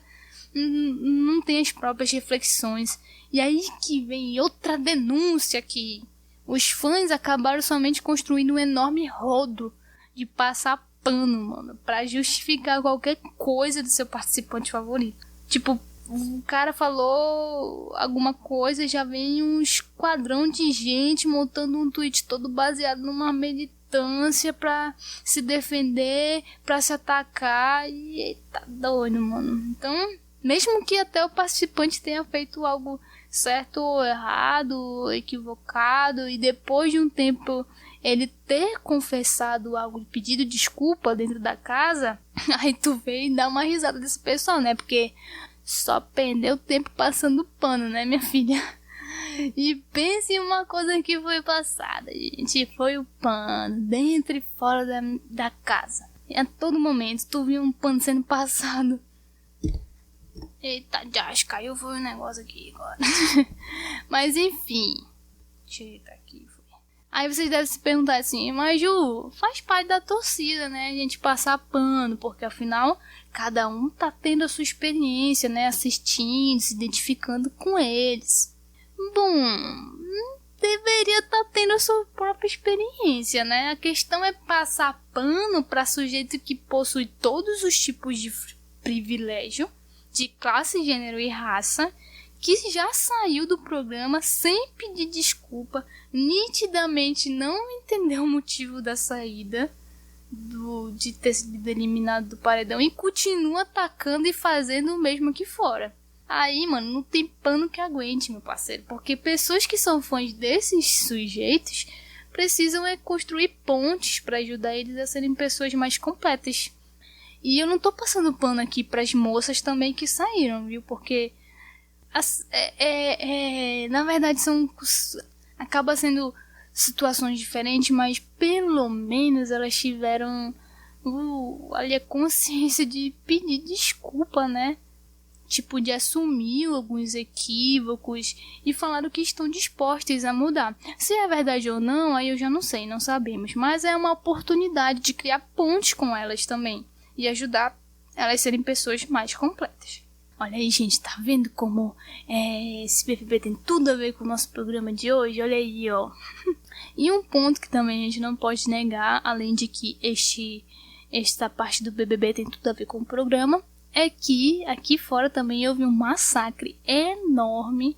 Não tem as próprias reflexões. E aí que vem outra denúncia, que os fãs acabaram somente construindo um enorme rodo de passar pano, mano, pra justificar qualquer coisa do seu participante favorito. Tipo, o cara falou alguma coisa e já vem um esquadrão de gente montando um tweet todo baseado numa militância pra se defender, pra se atacar. E tá doido, mano. Então, mesmo que até o participante tenha feito algo certo ou errado, equivocado, e depois de um tempo ele ter confessado algo, pedido desculpa dentro da casa, aí tu vem e dá uma risada desse pessoal, né? Porque só perdeu tempo passando pano, né, minha filha? E pense em uma coisa que foi passada, gente. Foi o pano, dentro e fora da casa. E a todo momento tu viu um pano sendo passado. Eita, já caiu foi um negócio aqui agora. Mas enfim. Deixa aqui. Aí vocês devem se perguntar assim, mas Ju, faz parte da torcida, né? A gente passar pano, porque afinal cada um tá tendo a sua experiência, né? Assistindo, se identificando com eles. Bom, deveria estar tendo a sua própria experiência, né? A questão é passar pano para sujeito que possui todos os tipos de privilégio, de classe, gênero e raça, que já saiu do programa sem pedir desculpa, nitidamente não entendeu o motivo da saída, de ter sido eliminado do paredão, e continua atacando e fazendo o mesmo aqui fora. Aí, mano, não tem pano que aguente, meu parceiro, porque pessoas que são fãs desses sujeitos precisam construir pontes para ajudar eles a serem pessoas mais completas. E eu não tô passando pano aqui pras moças também que saíram, viu? Porque na verdade acaba sendo situações diferentes, mas pelo menos elas tiveram ali a consciência de pedir desculpa, né? Tipo, de assumir alguns equívocos e falaram que estão dispostas a mudar. Se é verdade ou não, aí eu já não sei, não sabemos. Mas é uma oportunidade de criar pontes com elas também e ajudar elas a serem pessoas mais completas. Olha aí, gente, tá vendo como esse BBB tem tudo a ver com o nosso programa de hoje? Olha aí, ó. E um ponto que também a gente não pode negar, além de que esta parte do BBB tem tudo a ver com o programa, é que aqui fora também houve um massacre enorme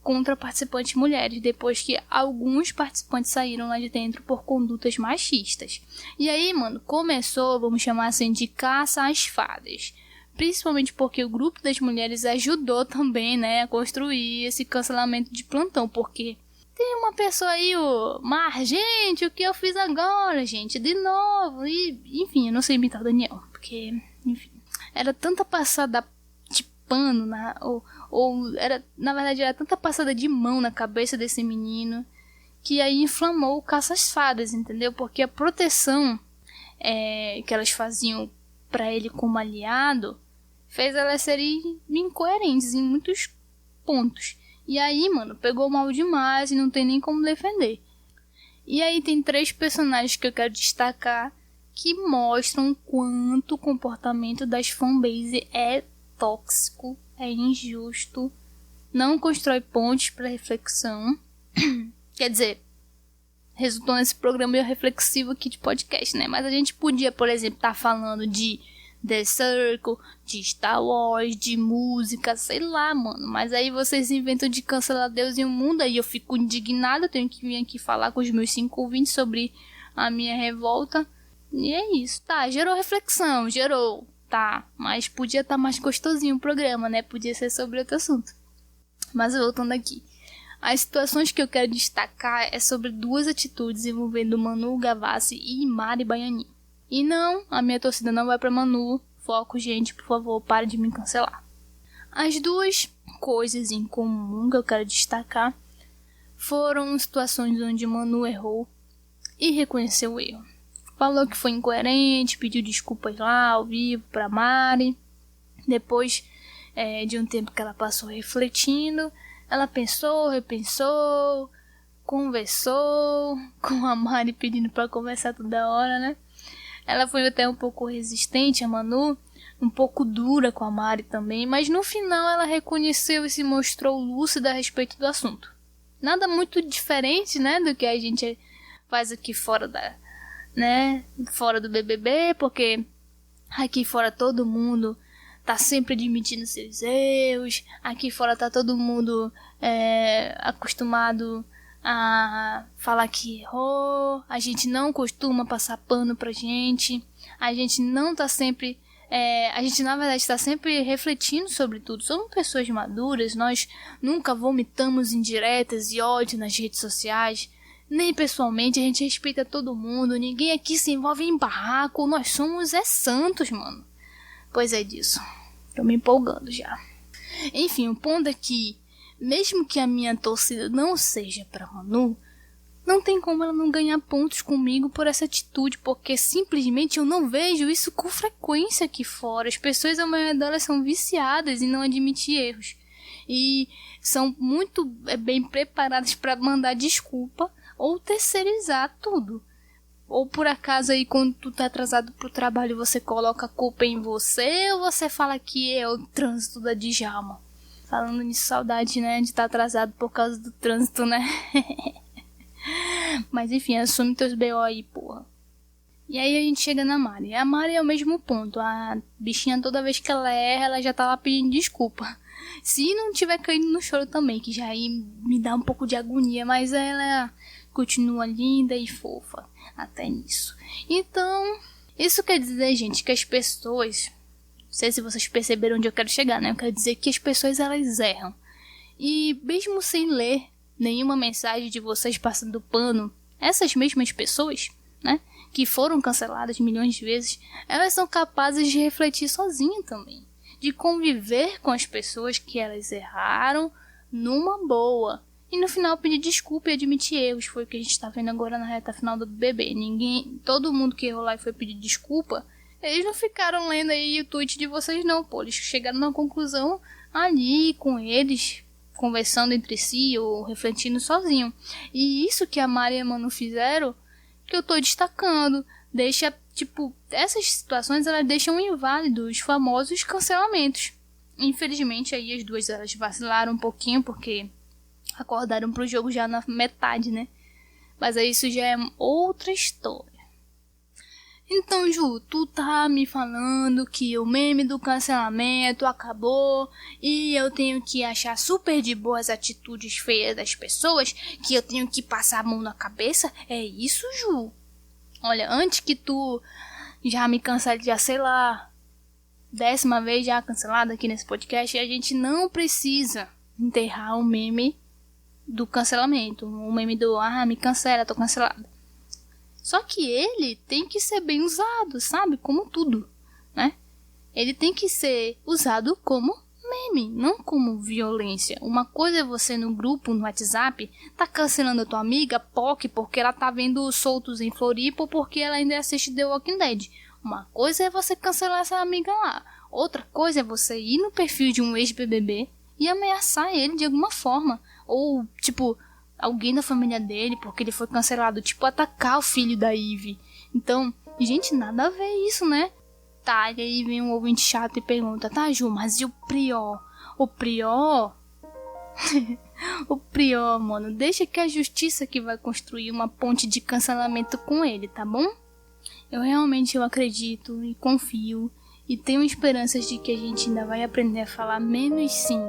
contra participantes mulheres, depois que alguns participantes saíram lá de dentro por condutas machistas. E aí, mano, começou, vamos chamar assim, de caça às fadas. Principalmente porque o grupo das mulheres ajudou também, né, a construir esse cancelamento de plantão, porque tem uma pessoa aí, gente, o que eu fiz agora, gente, de novo, e, enfim, eu não sei imitar o Daniel, porque, enfim, era tanta passada de pano, na verdade, era tanta passada de mão na cabeça desse menino, que aí inflamou o caça às fadas, entendeu? Porque a proteção que elas faziam pra ele como aliado fez elas serem incoerentes em muitos pontos. E aí, mano, pegou mal demais e não tem nem como defender. E aí tem 3 personagens que eu quero destacar que mostram quanto o comportamento das fanbase é tóxico, é injusto, não constrói pontes para reflexão. Quer dizer, resultou nesse programa meio reflexivo aqui de podcast, né? Mas a gente podia, por exemplo, estar falando de The Circle, de Star Wars, de música, sei lá, mano. Mas aí vocês inventam de cancelar Deus e o mundo, aí eu fico indignada, tenho que vir aqui falar com os meus 5 ouvintes sobre a minha revolta. E é isso, tá, gerou reflexão, gerou, tá. Mas podia estar mais gostosinho o programa, né, podia ser sobre outro assunto. Mas voltando aqui, as situações que eu quero destacar é sobre 2 atitudes envolvendo Manu Gavassi e Mari Baianin. E não, a minha torcida não vai pra Manu. Foco, gente, por favor, pare de me cancelar. As 2 coisas em comum que eu quero destacar foram situações onde Manu errou e reconheceu o erro. Falou que foi incoerente, pediu desculpas lá ao vivo pra Mari. Depois de um tempo que ela passou refletindo, ela pensou, repensou, conversou com a Mari pedindo pra conversar toda hora, né? Ela foi até um pouco resistente, a Manu, um pouco dura com a Mari também, mas no final ela reconheceu e se mostrou lúcida a respeito do assunto. Nada muito diferente, né, do que a gente faz aqui fora fora do BBB, porque aqui fora todo mundo tá sempre admitindo seus erros, aqui fora tá todo mundo acostumado a falar que errou, a gente não costuma passar pano pra gente, a gente não tá sempre, a gente na verdade está sempre refletindo sobre tudo, somos pessoas maduras, nós nunca vomitamos indiretas e ódio nas redes sociais, nem pessoalmente, a gente respeita todo mundo, ninguém aqui se envolve em barraco, nós somos santos, mano. Pois é disso, tô me empolgando já. Enfim, o ponto é que mesmo que a minha torcida não seja pra Manu, não tem como ela não ganhar pontos comigo por essa atitude, porque simplesmente eu não vejo isso com frequência aqui fora. As pessoas, a maioria delas, são viciadas em não admitir erros. E são muito bem preparadas pra mandar desculpa ou terceirizar tudo. Ou por acaso aí quando tu tá atrasado pro trabalho você coloca a culpa em você, ou você fala que é o trânsito da Djalma. Falando nisso, saudade, né, de estar atrasado por causa do trânsito, né? Mas enfim, assume teus BO aí, porra. E aí a gente chega na Mari. A Mari é o mesmo ponto. A bichinha, toda vez que ela erra, ela já tá lá pedindo desculpa. Se não tiver caindo no choro também, que já aí me dá um pouco de agonia, mas ela continua linda e fofa até nisso. Então, isso quer dizer, gente, que as pessoas... Não sei se vocês perceberam onde eu quero chegar, né? Eu quero dizer que as pessoas, elas erram. E mesmo sem ler nenhuma mensagem de vocês passando pano, essas mesmas pessoas, né? Que foram canceladas milhões de vezes, elas são capazes de refletir sozinhas também. De conviver com as pessoas que elas erraram numa boa. E no final pedir desculpa e admitir erros. Foi o que a gente tá vendo agora na reta final do BBB. Todo mundo que errou lá e foi pedir desculpa... Eles não ficaram lendo aí o tweet de vocês não, pô. Eles chegaram na conclusão ali com eles, conversando entre si ou refletindo sozinho. E isso que a Mari e a Manu fizeram, que eu tô destacando. Deixa, tipo, essas situações, elas deixam inválido os famosos cancelamentos. Infelizmente, aí as 2 elas vacilaram um pouquinho, porque acordaram pro jogo já na metade, né? Mas aí isso já é outra história. Então, Ju, tu tá me falando que o meme do cancelamento acabou e eu tenho que achar super de boa as atitudes feias das pessoas, que eu tenho que passar a mão na cabeça? É isso, Ju? Olha, antes que tu já me cancele, já sei lá, 10ª vez já cancelada aqui nesse podcast, a gente não precisa enterrar o meme do cancelamento, o meme do me cancela, tô cancelada. Só que ele tem que ser bem usado, sabe? Como tudo, né? Ele tem que ser usado como meme, não como violência. Uma coisa é você no grupo, no WhatsApp, tá cancelando a tua amiga POC porque ela tá vendo Soltos em Floripa ou porque ela ainda assiste The Walking Dead. Uma coisa é você cancelar essa amiga lá. Outra coisa é você ir no perfil de um ex-BBB e ameaçar ele de alguma forma. Ou, tipo, alguém da família dele porque ele foi cancelado. Tipo, atacar o filho da Ivy. Então, gente, nada a ver isso, né? Tá, e aí vem um ouvinte chato e pergunta: tá, Ju, mas e o Prior? O Prior? O Prior, mano, deixa que a justiça que vai construir uma ponte de cancelamento com ele, tá bom? Eu acredito e confio e tenho esperanças de que a gente ainda vai aprender a falar menos sim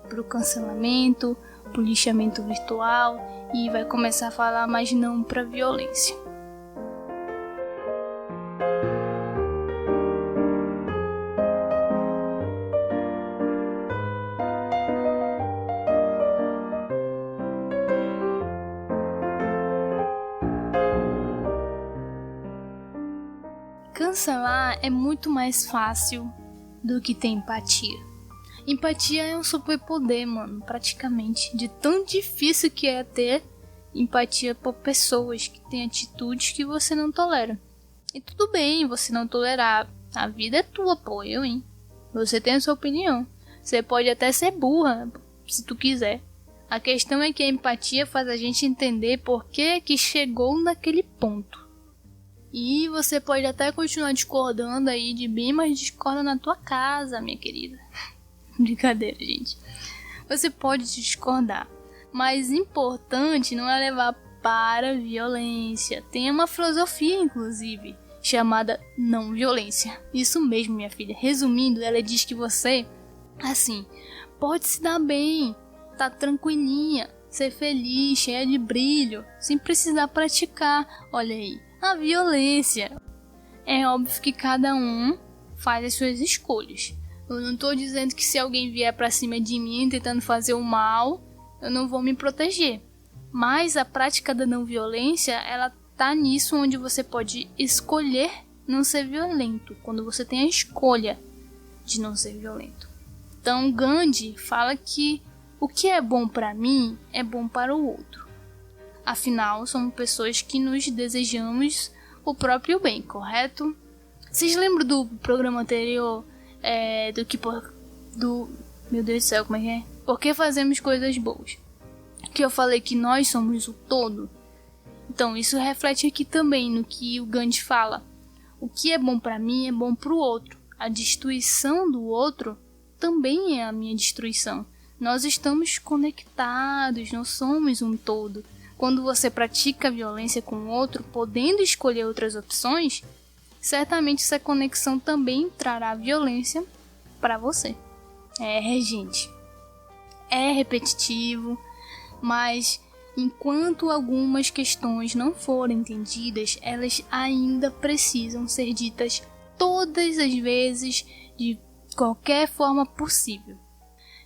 pro cancelamento, pro lixamento virtual e vai começar a falar mais não pra violência. Cancelar é muito mais fácil do que ter empatia. Empatia é um superpoder, mano, praticamente. De tão difícil que é ter empatia por pessoas que têm atitudes que você não tolera. E tudo bem você não tolerar. A vida é tua, pô, hein? Você tem a sua opinião. Você pode até ser burra, se tu quiser. A questão é que a empatia faz a gente entender por que chegou naquele ponto. E você pode até continuar discordando aí de mim, mas discorda na tua casa, minha querida. Brincadeira, gente. Você pode discordar, mas importante não é levar para a violência. Tem uma filosofia, inclusive, chamada não violência. Isso mesmo, minha filha. Resumindo, ela diz que você, assim, pode se dar bem, tá tranquilinha, ser feliz, cheia de brilho, sem precisar praticar, olha aí, a violência. É óbvio que cada um faz as suas escolhas. Eu não tô dizendo que se alguém vier pra cima de mim tentando fazer o mal, eu não vou me proteger. Mas a prática da não violência, ela tá nisso onde você pode escolher não ser violento, quando você tem a escolha de não ser violento. Então Gandhi fala que o que é bom pra mim é bom para o outro. Afinal, somos pessoas que nos desejamos o próprio bem, correto? Vocês lembram do programa anterior? Meu Deus do céu, como é que é? Por que fazemos coisas boas? Que eu falei que nós somos o todo. Então isso reflete aqui também no que o Gandhi fala. O que é bom pra mim é bom pro outro. A destruição do outro também é a minha destruição. Nós estamos conectados, nós somos um todo. Quando você pratica violência com o outro, podendo escolher outras opções, certamente essa conexão também trará violência para você. Gente, é repetitivo, mas enquanto algumas questões não forem entendidas, elas ainda precisam ser ditas todas as vezes, de qualquer forma possível.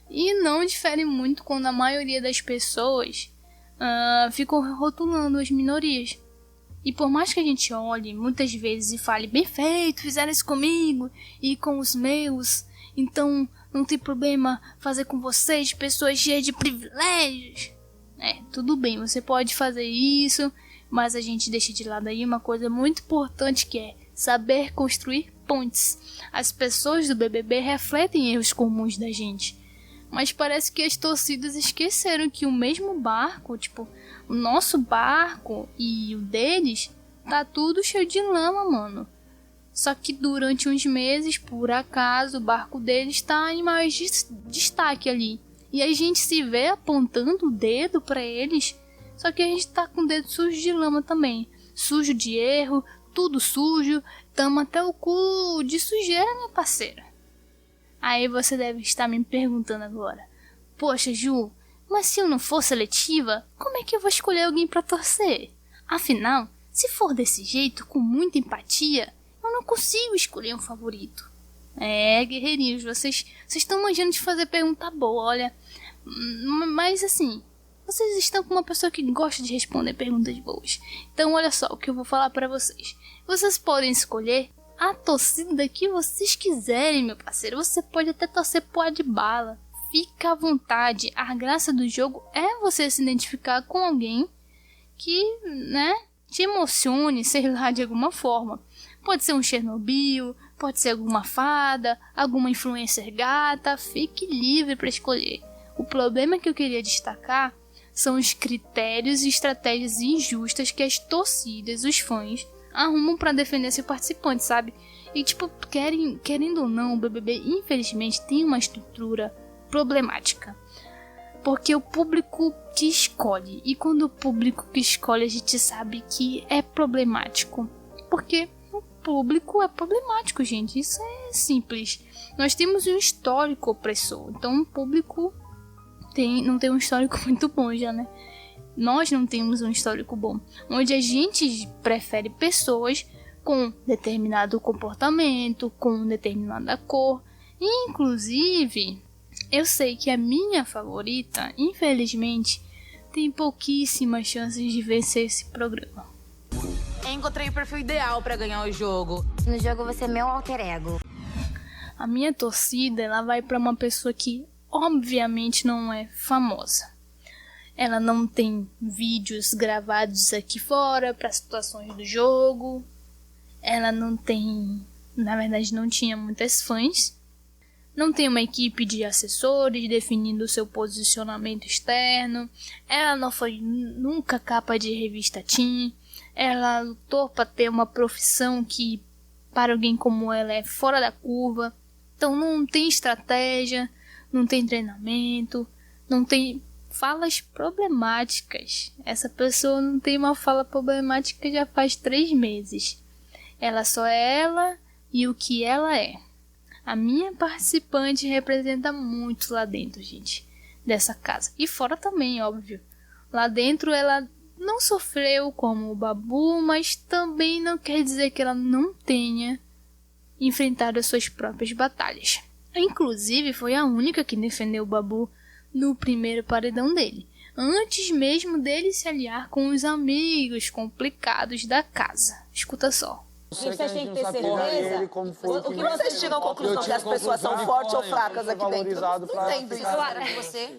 E não difere muito quando a maioria das pessoas ficam rotulando as minorias. E por mais que a gente olhe muitas vezes e fale, bem feito, fizeram isso comigo e com os meus, então não tem problema fazer com vocês, pessoas cheias de privilégios. Tudo bem, você pode fazer isso, mas a gente deixa de lado aí uma coisa muito importante, que é saber construir pontes. As pessoas do BBB refletem erros comuns da gente, mas parece que as torcidas esqueceram que o mesmo barco, tipo, o nosso barco e o deles, tá tudo cheio de lama, mano. Só que durante uns meses, por acaso, o barco deles tá em mais destaque ali. E a gente se vê apontando o dedo pra eles, só que a gente tá com o dedo sujo de lama também. Sujo de erro, tudo sujo, tamo até o cu de sujeira, minha parceira. Aí você deve estar me perguntando agora: poxa, Ju, mas se eu não for seletiva, como é que eu vou escolher alguém pra torcer? Afinal, se for desse jeito, com muita empatia, eu não consigo escolher um favorito. Guerreirinhos, vocês estão manjando de fazer pergunta boa, olha. Mas assim, vocês estão com uma pessoa que gosta de responder perguntas boas. Então olha só o que eu vou falar pra vocês. Vocês podem escolher a torcida que vocês quiserem, meu parceiro. Você pode até torcer pro Adbala. Fica à vontade. A graça do jogo é você se identificar com alguém que, né, te emocione, sei lá, de alguma forma. Pode ser um Chernobyl, pode ser alguma fada, alguma influencer gata. Fique livre para escolher. O problema que eu queria destacar são os critérios e estratégias injustas que as torcidas, os fãs, arrumam para defender seu participante, sabe? E tipo, querendo ou não, o BBB infelizmente tem uma estrutura problemática. Porque o público que escolhe, e quando o público que escolhe a gente sabe que é problemático. Porque o público é problemático, gente, isso é simples. Nós temos um histórico opressor, então o público não tem um histórico muito bom já, né? Nós não temos um histórico bom, onde a gente prefere pessoas com determinado comportamento, com determinada cor. Inclusive, eu sei que a minha favorita, infelizmente, tem pouquíssimas chances de vencer esse programa. Encontrei o perfil ideal para ganhar o jogo. No jogo você é meu alter ego. A minha torcida, ela vai para uma pessoa que obviamente não é famosa. Ela não tem vídeos gravados aqui fora para situações do jogo. Ela não tem, na verdade não tinha muitas fãs. Não tem uma equipe de assessores definindo o seu posicionamento externo. Ela não foi nunca capa de revista Teen. Ela lutou para ter uma profissão que para alguém como ela é fora da curva. Então não tem estratégia, não tem treinamento, não tem falas problemáticas. Essa pessoa não tem uma fala problemática já faz 3 meses. Ela só é ela e o que ela é. A minha participante representa muito lá dentro, gente, dessa casa. E fora também, óbvio. Lá dentro ela não sofreu como o Babu, mas também não quer dizer que ela não tenha enfrentado as suas próprias batalhas. Inclusive, foi a única que defendeu o Babu no primeiro paredão dele, antes mesmo dele se aliar com os amigos complicados da casa. Escuta só. Vocês têm que ter certeza? O que vocês tiram a conclusão que as pessoas são fortes ou fracas aqui dentro? Não entendo isso.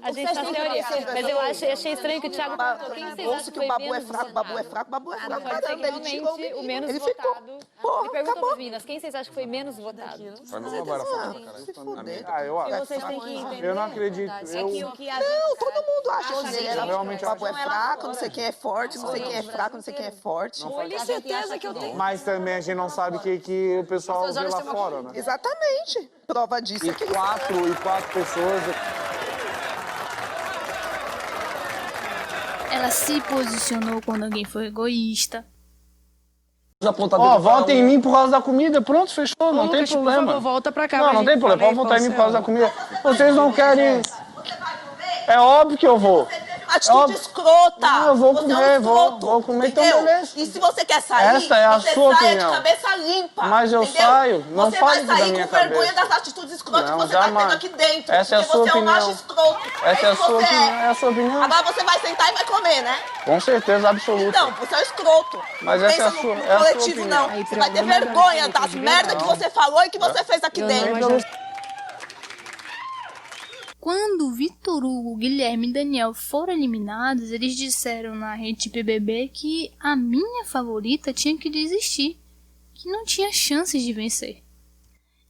A gente tá teoria, mas eu achei estranho que o Thiago perguntou quem vocês acham que o Babu é fraco, Babu é fraco, Babu é fraco. Pode ser que realmente o menos votado. Ele perguntou para meninas, quem vocês acham que foi menos votado? Eu acho. Vocês têm que entender. Eu não acredito. Não, todo mundo acha que o Babu é fraco, não sei quem é forte, não sei quem é fraco, não sei quem é forte. Olha, certeza que eu tenho. Mas também a gente não sabe que o pessoal vê lá fora, né? Exatamente. Prova disso é que quatro pessoas. Ela se posicionou quando alguém foi egoísta. Volta em mim por causa da comida, pronto, fechou, não tem problema. Por favor, volta pra cá. Não tem problema, pode voltar em mim por causa da comida. Vocês não querem... É óbvio que eu vou. Atitude escrota. Não, eu vou comer, vou comer, então beleza. E se você quer sair, essa é a você sua saia opinião. de cabeça limpa. Mas eu saio, não fale da minha cabeça. Você vai sair com vergonha das atitudes escrotas que você tá tendo aqui dentro. Essa é a sua opinião. Porque você é um macho escroto. Essa é a sua opinião, é a sua opinião. Agora você vai sentar e vai comer, né? Com certeza absoluta. Então, você é um escroto. Mas essa é a sua, é a sua opinião. Não. Você vai ter vergonha das merdas que você falou e que você fez aqui dentro. Quando Vitor Hugo, Guilherme e Daniel foram eliminados, eles disseram na rede BBB que a minha favorita tinha que desistir, que não tinha chances de vencer.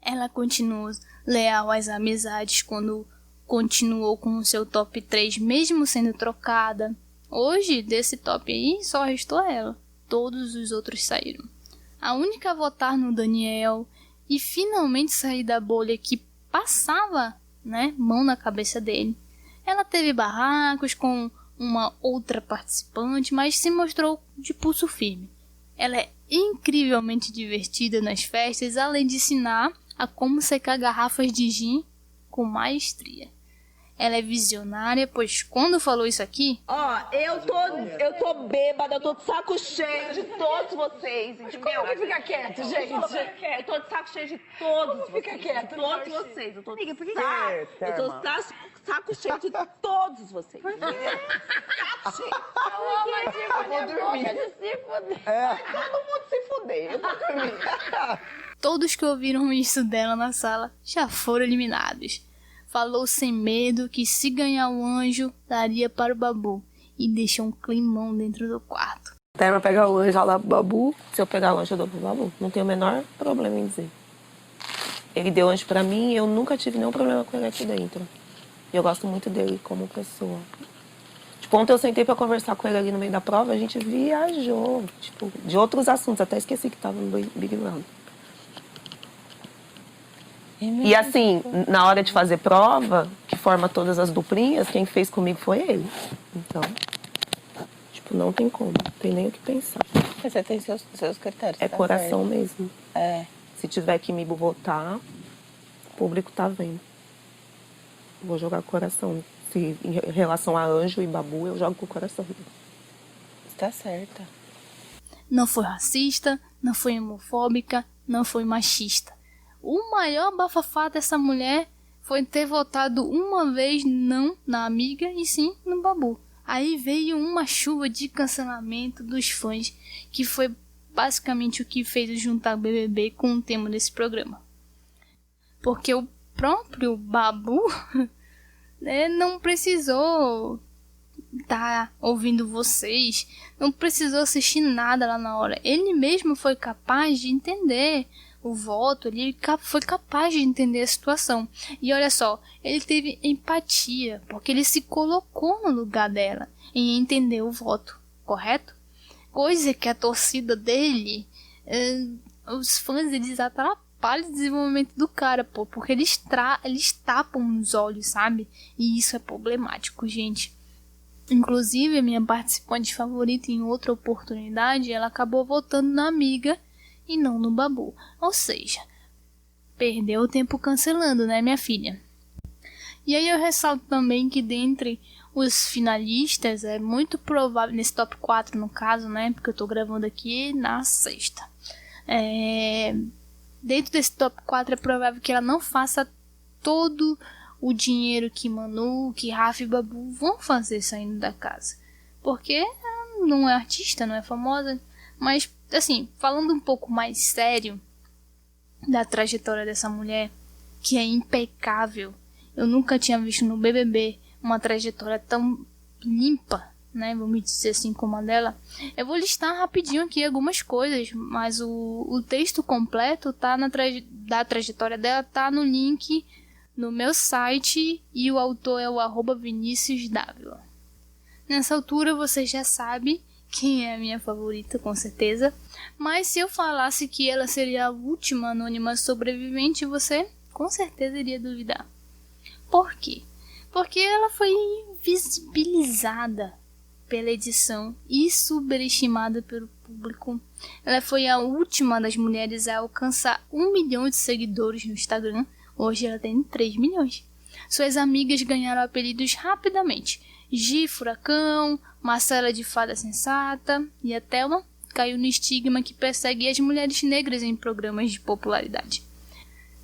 Ela continuou leal às amizades quando continuou com o seu top 3, mesmo sendo trocada. Hoje, desse top aí, só restou ela. Todos os outros saíram. A única a votar no Daniel e finalmente sair da bolha que passava, né, mão na cabeça dele. Ela teve barracos com uma outra participante, mas se mostrou de pulso firme. Ela é incrivelmente divertida nas festas, além de ensinar a como secar garrafas de gin com maestria. Ela é visionária, pois quando falou isso aqui... Eu tô bêbada, eu tô de saco cheio de todos vocês, entendeu? Como que fica quieto, gente? Eu tô de saco cheio de todos vocês. Fica quieto, todos vocês. Eu tô de saco cheio de todos vocês. Saco cheio. Eu vou dormir. Todo mundo se fuder. Eu vou dormir. Todos que ouviram isso dela na sala já foram eliminados. Falou sem medo que se ganhar o anjo, daria para o Babu. E deixou um climão dentro do quarto. Até pra pegar o anjo, lá pro Babu. Se eu pegar o anjo, eu dou pro Babu. Não tenho o menor problema em dizer. Ele deu anjo pra mim e eu nunca tive nenhum problema com ele aqui dentro. E eu gosto muito dele como pessoa. Tipo, ontem eu sentei pra conversar com ele ali no meio da prova, a gente viajou. Tipo, de outros assuntos. Até esqueci que tava no Big Brother. E assim, na hora de fazer prova, que forma todas as duplinhas, quem fez comigo foi ele. Então, tipo, não tem como, não tem nem o que pensar. Você tem seus critérios. É tá coração certo. mesmo. É. Se tiver que me votar, o público tá vendo. Vou jogar com o coração. Se em relação a Anjo e Babu, eu jogo com o coração. Tá certa. Não foi racista, não foi homofóbica, não foi machista. O maior bafafá dessa mulher foi ter votado uma vez não na amiga e sim no Babu. Aí veio uma chuva de cancelamento dos fãs, que foi basicamente o que fez juntar o BBB com o tema desse programa. Porque o próprio Babu não precisou estar ouvindo vocês, não precisou assistir nada lá na hora. Ele mesmo foi capaz de entender o voto, ele foi capaz de entender a situação. E olha só, ele teve empatia, porque ele se colocou no lugar dela e entendeu o voto, correto? Coisa que a torcida dele, os fãs, eles atrapalham o desenvolvimento do cara, pô, porque eles tapam os olhos, sabe? E isso é problemático, gente. Inclusive, a minha participante favorita, em outra oportunidade, ela acabou votando na amiga e não no Babu. Ou seja, perdeu o tempo cancelando, né, minha filha? E aí eu ressalto também que dentre os finalistas, é muito provável, nesse top 4 no caso, né, porque eu tô gravando aqui na sexta. Dentro desse top 4 é provável que ela não faça todo o dinheiro que Manu, que Rafa e Babu vão fazer saindo da casa. Porque ela não é artista, não é famosa, mas assim, falando um pouco mais sério da trajetória dessa mulher, que é impecável. Eu nunca tinha visto no BBB uma trajetória tão limpa, né? Vamos dizer assim, como a dela. Eu vou listar rapidinho aqui algumas coisas, mas o texto completo tá da trajetória dela, tá no link no meu site e o autor é o @Vinicius Dávila. Nessa altura você já sabe quem é a minha favorita, com certeza. Mas se eu falasse que ela seria a última anônima sobrevivente, você com certeza iria duvidar. Por quê? Porque ela foi invisibilizada pela edição e superestimada pelo público. Ela foi a última das mulheres a alcançar 1 milhão de seguidores no Instagram. Hoje ela tem 3 milhões. Suas amigas ganharam apelidos rapidamente. Gi Furacão, Marcela de Fada Sensata e a Thelma caiu no estigma que persegue as mulheres negras em programas de popularidade,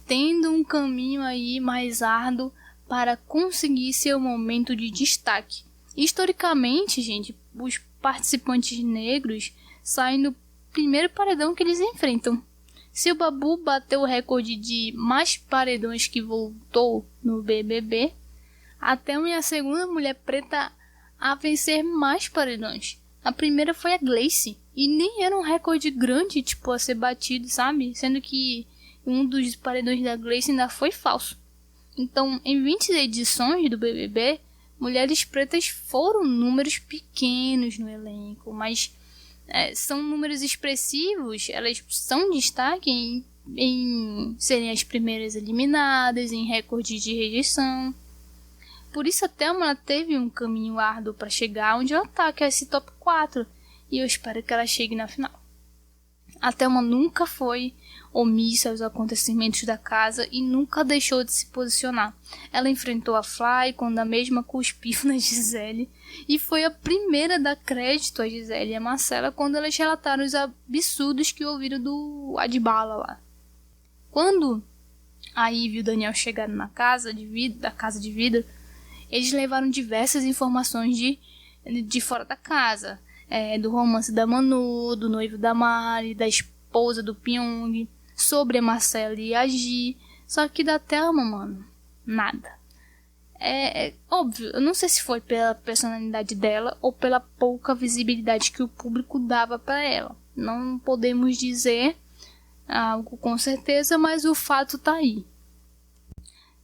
tendo um caminho aí mais árduo para conseguir seu momento de destaque. Historicamente, gente, os participantes negros saem no primeiro paredão que eles enfrentam. Se o Babu bateu o recorde de mais paredões que voltou no BBB, a Thelma é a segunda mulher preta a vencer mais paredões. A primeira foi a Gleice, e nem era um recorde grande, tipo, a ser batido, sabe? Sendo que um dos paredões da Gleice ainda foi falso. Então, em 20 edições do BBB, mulheres pretas foram números pequenos no elenco, mas são números expressivos, elas são destaque em serem as primeiras eliminadas, em recordes de rejeição. Por isso a Thelma teve um caminho árduo para chegar onde ela está, que é esse top 4. E eu espero que ela chegue na final. A Thelma nunca foi omissa aos acontecimentos da casa e nunca deixou de se posicionar. Ela enfrentou a Fly quando a mesma cuspiu na Gisele e foi a primeira a dar crédito a Gisele e a Marcela quando elas relataram os absurdos que ouviram do Adbala lá. Quando a Ivy e o Daniel chegaram na casa de vidro, eles levaram diversas informações de fora da casa. Do romance da Manu, do noivo da Mari, da esposa do Pyong, sobre a Marcela e a Gi. Só que da Thelma, mano, nada. Óbvio, eu não sei se foi pela personalidade dela ou pela pouca visibilidade que o público dava pra ela. Não podemos dizer algo com certeza, mas o fato tá aí.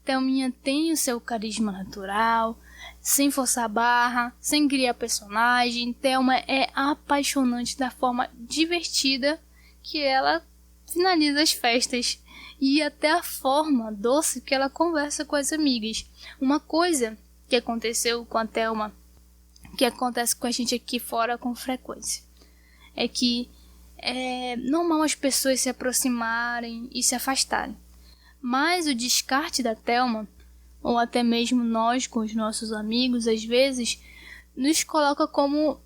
Thelminha tem o seu carisma natural, sem forçar a barra, sem criar personagem. Thelma é apaixonante da forma divertida que ela finaliza as festas e até a forma doce que ela conversa com as amigas. Uma coisa que aconteceu com a Thelma, que acontece com a gente aqui fora com frequência, é que é normal as pessoas se aproximarem e se afastarem. Mas o descarte da Thelma, ou até mesmo nós com os nossos amigos, às vezes, nos coloca como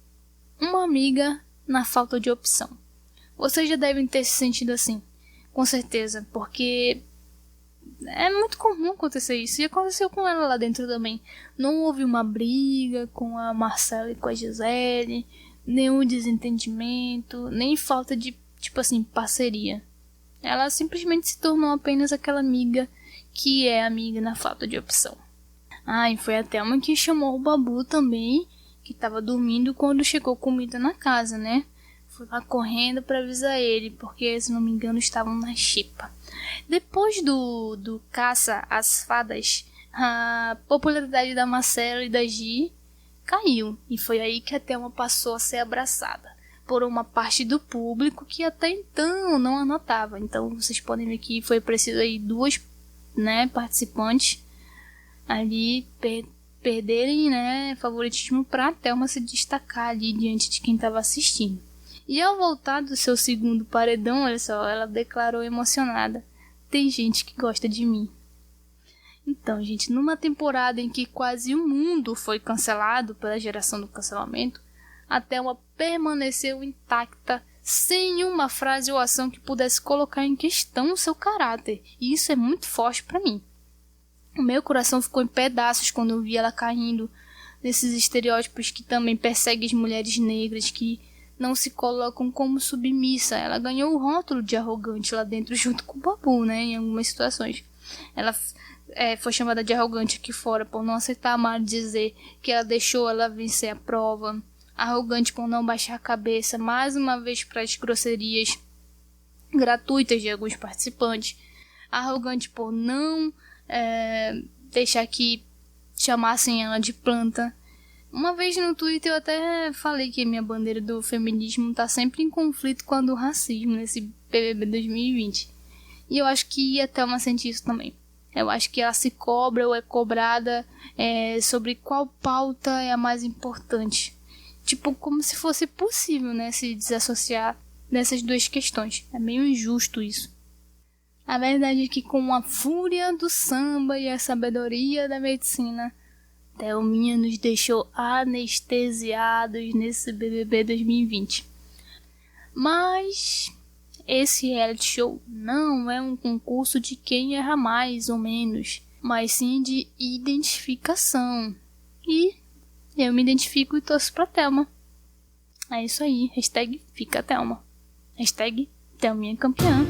uma amiga na falta de opção. Vocês já devem ter se sentido assim, com certeza, porque é muito comum acontecer isso, e aconteceu com ela lá dentro também. Não houve uma briga com a Marcela e com a Gisele, nenhum desentendimento, nem falta de, parceria. Ela simplesmente se tornou apenas aquela amiga que é amiga na falta de opção. E foi a Thelma que chamou o Babu também, que estava dormindo quando chegou comida na casa, né? Foi lá correndo para avisar ele, porque, se não me engano, estavam na xepa. Depois do caça às fadas, a popularidade da Marcela e da Gi caiu, e foi aí que a Thelma passou a ser abraçada por uma parte do público que até então não a notava. Então vocês podem ver que foi preciso aí 2 participantes ali perderem favoritismo para a Thelma se destacar ali diante de quem estava assistindo. E ao voltar do seu segundo paredão, olha só, ela declarou emocionada: tem gente que gosta de mim. Então, gente, numa temporada em que quase o mundo foi cancelado pela geração do cancelamento, a Thelma permaneceu intacta, sem uma frase ou ação que pudesse colocar em questão o seu caráter. E isso é muito forte pra mim. O meu coração ficou em pedaços quando eu vi ela caindo nesses estereótipos que também perseguem as mulheres negras, que não se colocam como submissa. Ela ganhou o rótulo de arrogante lá dentro, junto com o Babu, em algumas situações. Ela foi chamada de arrogante aqui fora por não aceitar a Mari dizer que ela deixou ela vencer a prova. Arrogante por não baixar a cabeça, mais uma vez, para as grosserias gratuitas de alguns participantes. Arrogante por não deixar que chamassem ela de planta. Uma vez no Twitter eu até falei que a minha bandeira do feminismo está sempre em conflito com a do racismo nesse BBB 2020. E eu acho que a Thelma sente isso também. Eu acho que ela se cobra ou é cobrada sobre qual pauta é a mais importante. Como se fosse possível, se desassociar dessas duas questões. É meio injusto isso. A verdade é que, com a fúria do samba e a sabedoria da medicina, Thelminha nos deixou anestesiados nesse BBB 2020. Mas esse reality show não é um concurso de quem erra mais ou menos, mas sim de identificação. E eu me identifico e torço pra Thelma. É isso aí. #fica Thelma. #Thelminha campeã.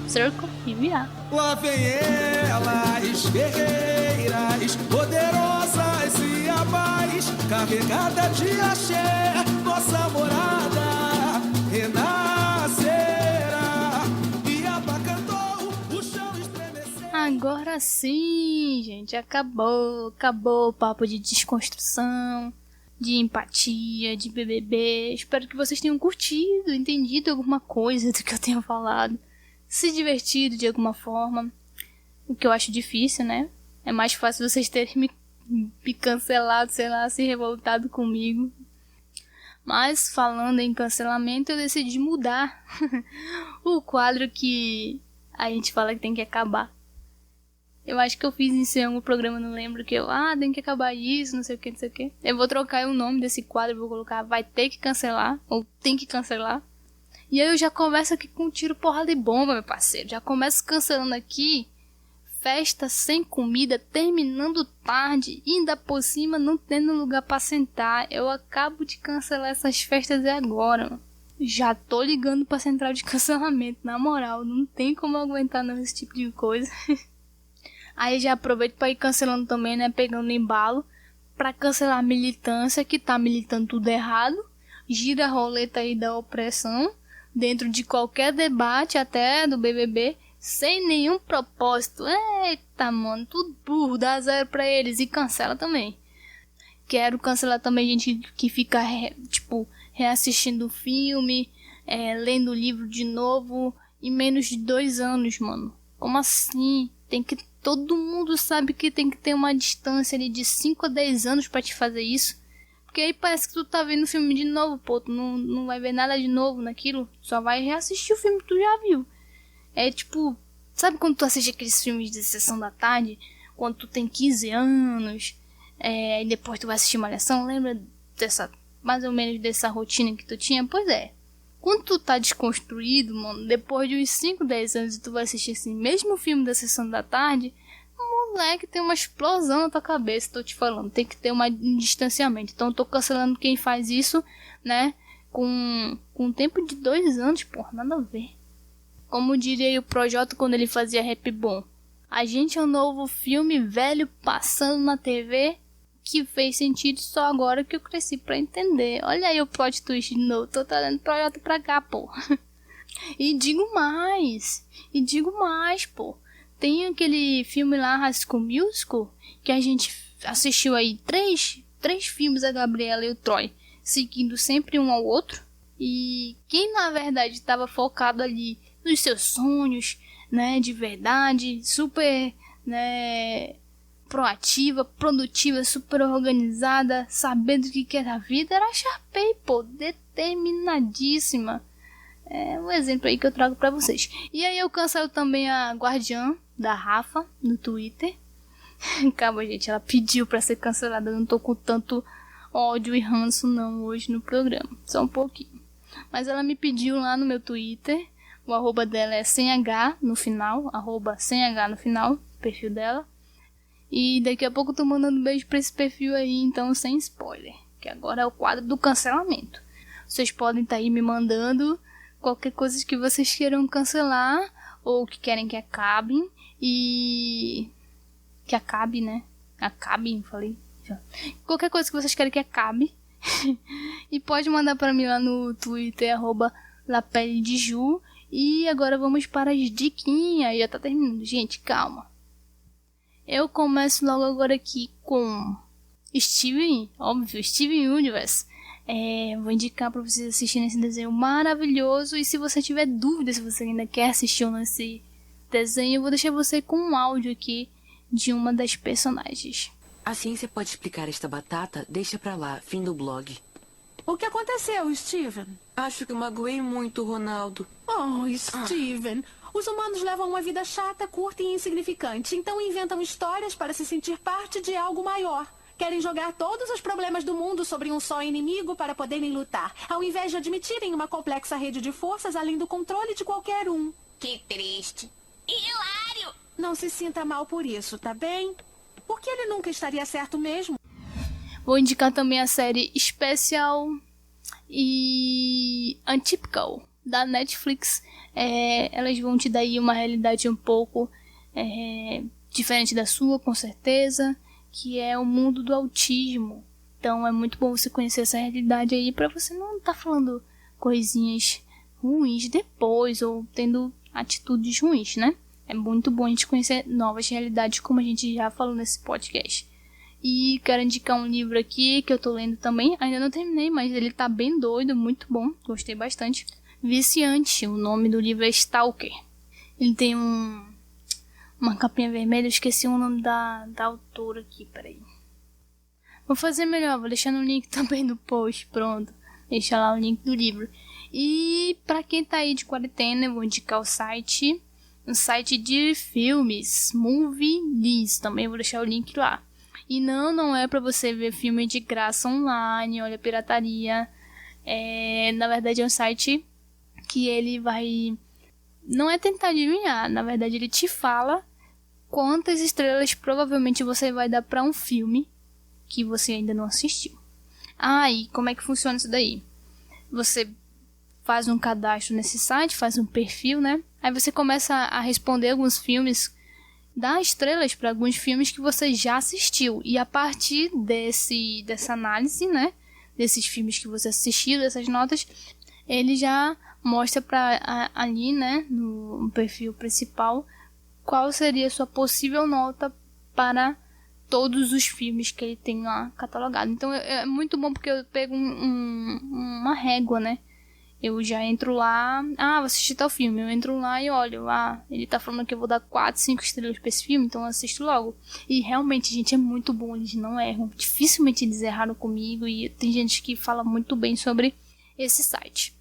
Circle e virar. Lá vem elas, guerreiras, poderosas e abais, carregada de axé, nossa morada renascerá. E abacantou, o chão estremecerá. Agora sim, gente, acabou o papo de desconstrução, de empatia, de BBB. Espero que vocês tenham curtido, entendido alguma coisa do que eu tenho falado, se divertido de alguma forma, o que eu acho difícil, É mais fácil vocês terem me cancelado, se revoltado comigo. Mas, falando em cancelamento, eu decidi mudar o quadro que a gente fala que tem que acabar. Eu acho que eu fiz isso em algum programa, não lembro, que tem que acabar isso, não sei o que, não sei o que. Eu vou trocar o nome desse quadro, vou colocar vai ter que cancelar, ou tem que cancelar. E aí eu já começo aqui com um tiro, porrada e bomba, meu parceiro. Já começo cancelando aqui festa sem comida, terminando tarde, e ainda por cima não tendo lugar pra sentar. Eu acabo de cancelar essas festas agora, mano. Já tô ligando pra central de cancelamento, na moral. Não tem como aguentar não esse tipo de coisa. Aí já aproveito pra ir cancelando também, né? Pegando embalo pra cancelar a militância que tá militando tudo errado. Gira a roleta aí da opressão dentro de qualquer debate, até do BBB, sem nenhum propósito. Eita, mano, tudo burro, dá 0 pra eles e cancela também. Quero cancelar também gente que fica, reassistindo o filme, lendo o livro de novo em menos de 2 anos, mano. Como assim? Todo mundo sabe que tem que ter uma distância ali de 5 a 10 anos pra te fazer isso. Porque aí parece que tu tá vendo o filme de novo, pô. Tu não vai ver nada de novo naquilo. Só vai reassistir o filme que tu já viu. É tipo... Sabe quando tu assiste aqueles filmes de sessão da tarde? Quando tu tem 15 anos. E depois tu vai assistir Malhação. Lembra mais ou menos dessa rotina que tu tinha? Pois é. Quando tu tá desconstruído, mano, depois de uns 5, 10 anos e tu vai assistir esse mesmo filme da sessão da tarde, moleque, tem uma explosão na tua cabeça, tô te falando. Tem que ter um distanciamento. Então eu tô cancelando quem faz isso, né, com um tempo de 2 anos, porra, nada a ver. Como diria o Projota quando ele fazia Rap Bom. A gente é um novo filme velho passando na TV que fez sentido só agora que eu cresci pra entender. Olha aí o plot twist de novo. Tô trazendo Projota pra cá, pô. E digo mais, pô. Tem aquele filme lá, High School Musical, que a gente assistiu aí 3 filmes, a Gabriela e o Troy, seguindo sempre um ao outro. E quem na verdade estava focado ali nos seus sonhos, né, de verdade, super, né, proativa, produtiva, super organizada, sabendo o que era a vida, era a Sharpay, pô, determinadíssima. É um exemplo aí que eu trago pra vocês. E aí eu cancelo também a Guardiã da Rafa no Twitter. Calma, gente, ela pediu pra ser cancelada. Eu não tô com tanto ódio e ranço não hoje no programa, só um pouquinho. Mas ela me pediu lá no meu Twitter. O arroba dela é sem H no final, arroba sem H no final, perfil dela. E daqui a pouco eu tô mandando beijo pra esse perfil aí, então sem spoiler, que agora é o quadro do cancelamento. Vocês podem estar aí me mandando qualquer coisa que vocês queiram cancelar, ou que querem que acabem, e... que acabe, né? Acabe, falei. Qualquer coisa que vocês querem que acabe. E pode mandar pra mim lá no Twitter, arroba lapeledju. E agora vamos para as diquinhas. Já tá terminando, gente, calma. Eu começo logo agora aqui com Steven Universe. Vou indicar para vocês assistirem esse desenho maravilhoso. E se você tiver dúvida se você ainda quer assistir ou não esse desenho, eu vou deixar você com um áudio aqui de uma das personagens. A ciência pode explicar esta batata? Deixa pra lá, fim do blog. O que aconteceu, Steven? Acho que eu magoei muito, Ronaldo. Oh, Steven, os humanos levam uma vida chata, curta e insignificante. Então inventam histórias para se sentir parte de algo maior. Querem jogar todos os problemas do mundo sobre um só inimigo para poderem lutar, ao invés de admitirem uma complexa rede de forças além do controle de qualquer um. Que triste. E hilário! Não se sinta mal por isso, tá bem? Porque ele nunca estaria certo mesmo. Vou indicar também a série Special e Untypical da Netflix. Elas vão te dar aí uma realidade um pouco diferente da sua, com certeza, que é o mundo do autismo. Então é muito bom você conhecer essa realidade aí para você não estar falando coisinhas ruins depois ou tendo atitudes ruins, né? É muito bom a gente conhecer novas realidades, como a gente já falou nesse podcast. E quero indicar um livro aqui que eu tô lendo também. Ainda não terminei, mas ele tá bem doido, muito bom. Gostei bastante. Viciante, o nome do livro é Stalker. Ele tem uma capinha vermelha, eu esqueci o nome da autora aqui, peraí. Vou fazer melhor, vou deixar no link também do post, pronto. deixar lá o link do livro. E pra quem tá aí de quarentena, eu vou indicar o site de filmes, Movie List, também vou deixar o link lá. E não é pra você ver filme de graça online, olha, pirataria. Na verdade é um site que ele vai... Não é tentar adivinhar, na verdade ele te fala quantas estrelas provavelmente você vai dar pra um filme que você ainda não assistiu. E como é que funciona isso daí? Você faz um cadastro nesse site, faz um perfil, né? Aí você começa a responder alguns filmes, dá estrelas para alguns filmes que você já assistiu. E a partir dessa análise, né? Desses filmes que você assistiu, dessas notas, ele já mostra ali, né? No perfil principal, qual seria a sua possível nota para todos os filmes que ele tem lá catalogado. Então é muito bom porque eu pego uma régua, né? Eu já entro lá, vou assistir tal filme, eu entro lá e olho, ele tá falando que eu vou dar 4, 5 estrelas pra esse filme, então eu assisto logo. E realmente, gente, é muito bom, eles não erram, dificilmente eles erraram comigo, e tem gente que fala muito bem sobre esse site.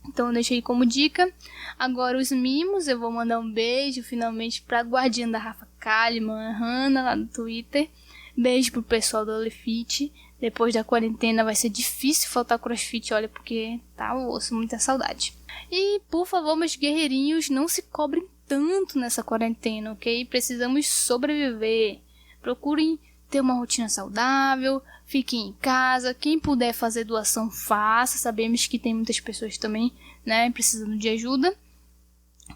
Então eu deixei como dica. Agora os mimos, eu vou mandar um beijo finalmente pra guardiã da Rafa Kalimann, Hanna, lá no Twitter. Beijo pro pessoal do Olefit. Depois da quarentena vai ser difícil faltar crossfit, olha, porque tá osso, muita saudade. E, por favor, meus guerreirinhos, não se cobrem tanto nessa quarentena, ok? Precisamos sobreviver. Procurem ter uma rotina saudável, fiquem em casa. Quem puder fazer doação, faça. Sabemos que tem muitas pessoas também, né, precisando de ajuda.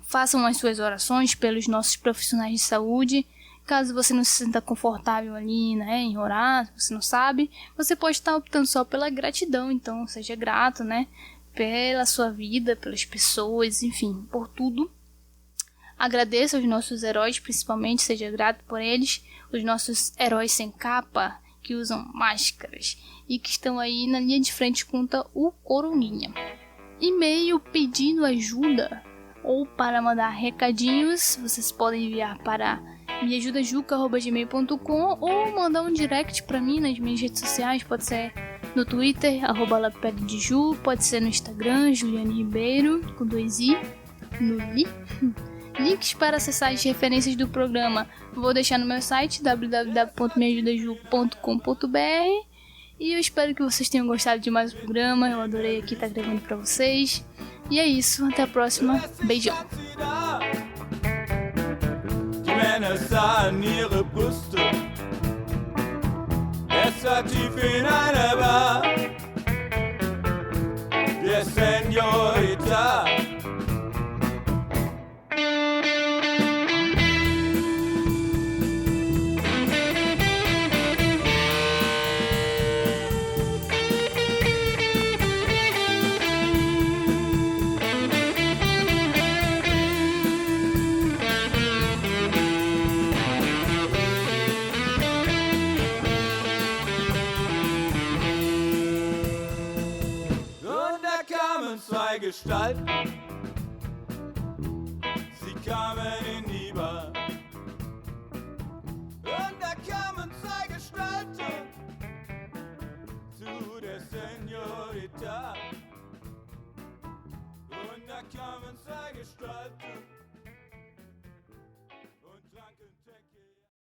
Façam as suas orações pelos nossos profissionais de saúde. Caso você não se sinta confortável ali, né, em orar, você não sabe, você pode estar optando só pela gratidão. Então, seja grato, né, pela sua vida, pelas pessoas, enfim, por tudo. Agradeça aos nossos heróis, principalmente, seja grato por eles. Os nossos heróis sem capa, que usam máscaras e que estão aí na linha de frente contra o Coroninha. E-mail pedindo ajuda ou para mandar recadinhos, vocês podem enviar para meajudajuca@gmail.com ou mandar um direct pra mim nas minhas redes sociais, pode ser no Twitter, @lapeddeju, pode ser no Instagram, Juliane Ribeiro, com 2 i, no li. Links para acessar as referências do programa vou deixar no meu site, www.meajudaju.com.br, e eu espero que vocês tenham gostado de mais um programa, eu adorei aqui estar gravando pra vocês, e é isso, até a próxima, beijão! Männer sahen ihre Brüste. Es war tief in einer Bar. Der Senorita. Zwei Gestalten, sie kamen in die Bar. Und da kamen zwei Gestalten zu der Senorita. Und da kamen zwei Gestalten.